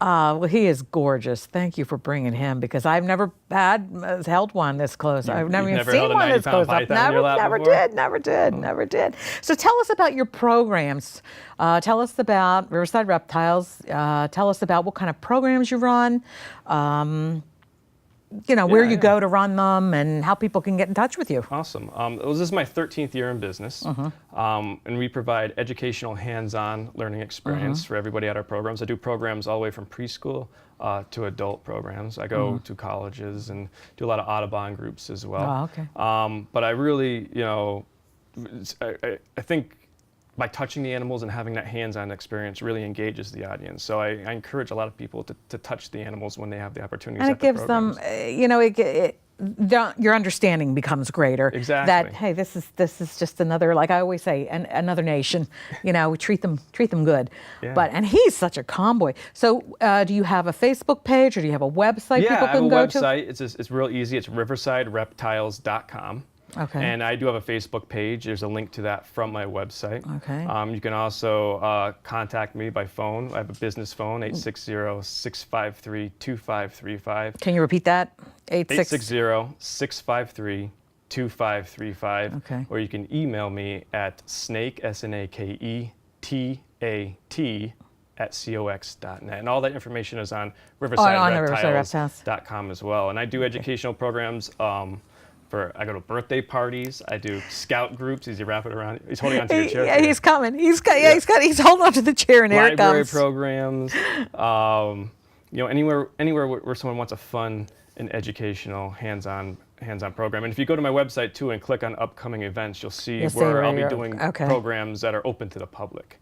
Speaker 1: Well, he is gorgeous. Thank you for bringing him because I've never held one this close. I've never even seen one this close up. Never did. So tell us about your programs. Tell us about Riverside Reptiles. Tell us about what kind of programs you run. Where you go to run them and how people can get in touch with you.
Speaker 2: Awesome. This is my 13th year in business, and we provide educational hands-on learning experience for everybody at our programs. I do programs all the way from preschool to adult programs. I go to colleges and do a lot of Audubon groups as well.
Speaker 1: Oh, okay.
Speaker 2: But I really, I think by touching the animals and having that hands-on experience really engages the audience. So I encourage a lot of people to touch the animals when they have the opportunities.
Speaker 1: And it gives them, your understanding becomes greater.
Speaker 2: Exactly.
Speaker 1: That hey, this is just another, like I always say, another nation. We treat them good. Yeah. And he's such a calm boy. So do you have a Facebook page or do you have a website people can go to?
Speaker 2: Yeah, I have a website. It's real easy. It's riversidereptiles.com.
Speaker 1: Okay.
Speaker 2: And I do have a Facebook page. There's a link to that from my website.
Speaker 1: Okay.
Speaker 2: You can also contact me by phone. I have a business phone, 860-653-2535.
Speaker 1: Can you repeat that?
Speaker 2: 860-653-2535.
Speaker 1: Okay.
Speaker 2: Or you can email me at snake, SNAKETAT, @cox.net. And all that information is on riversidereptiles.com as well. And I do educational programs. I go to birthday parties. I do scout groups. Is he wrapping around? He's holding onto your chair.
Speaker 1: Yeah, he's coming. He's holding onto the chair, and here it
Speaker 2: Library
Speaker 1: comes.
Speaker 2: programs. Anywhere where someone wants a fun and educational hands-on program. And if you go to my website too and click on upcoming events, you'll see where I'll be doing programs that are open to the public.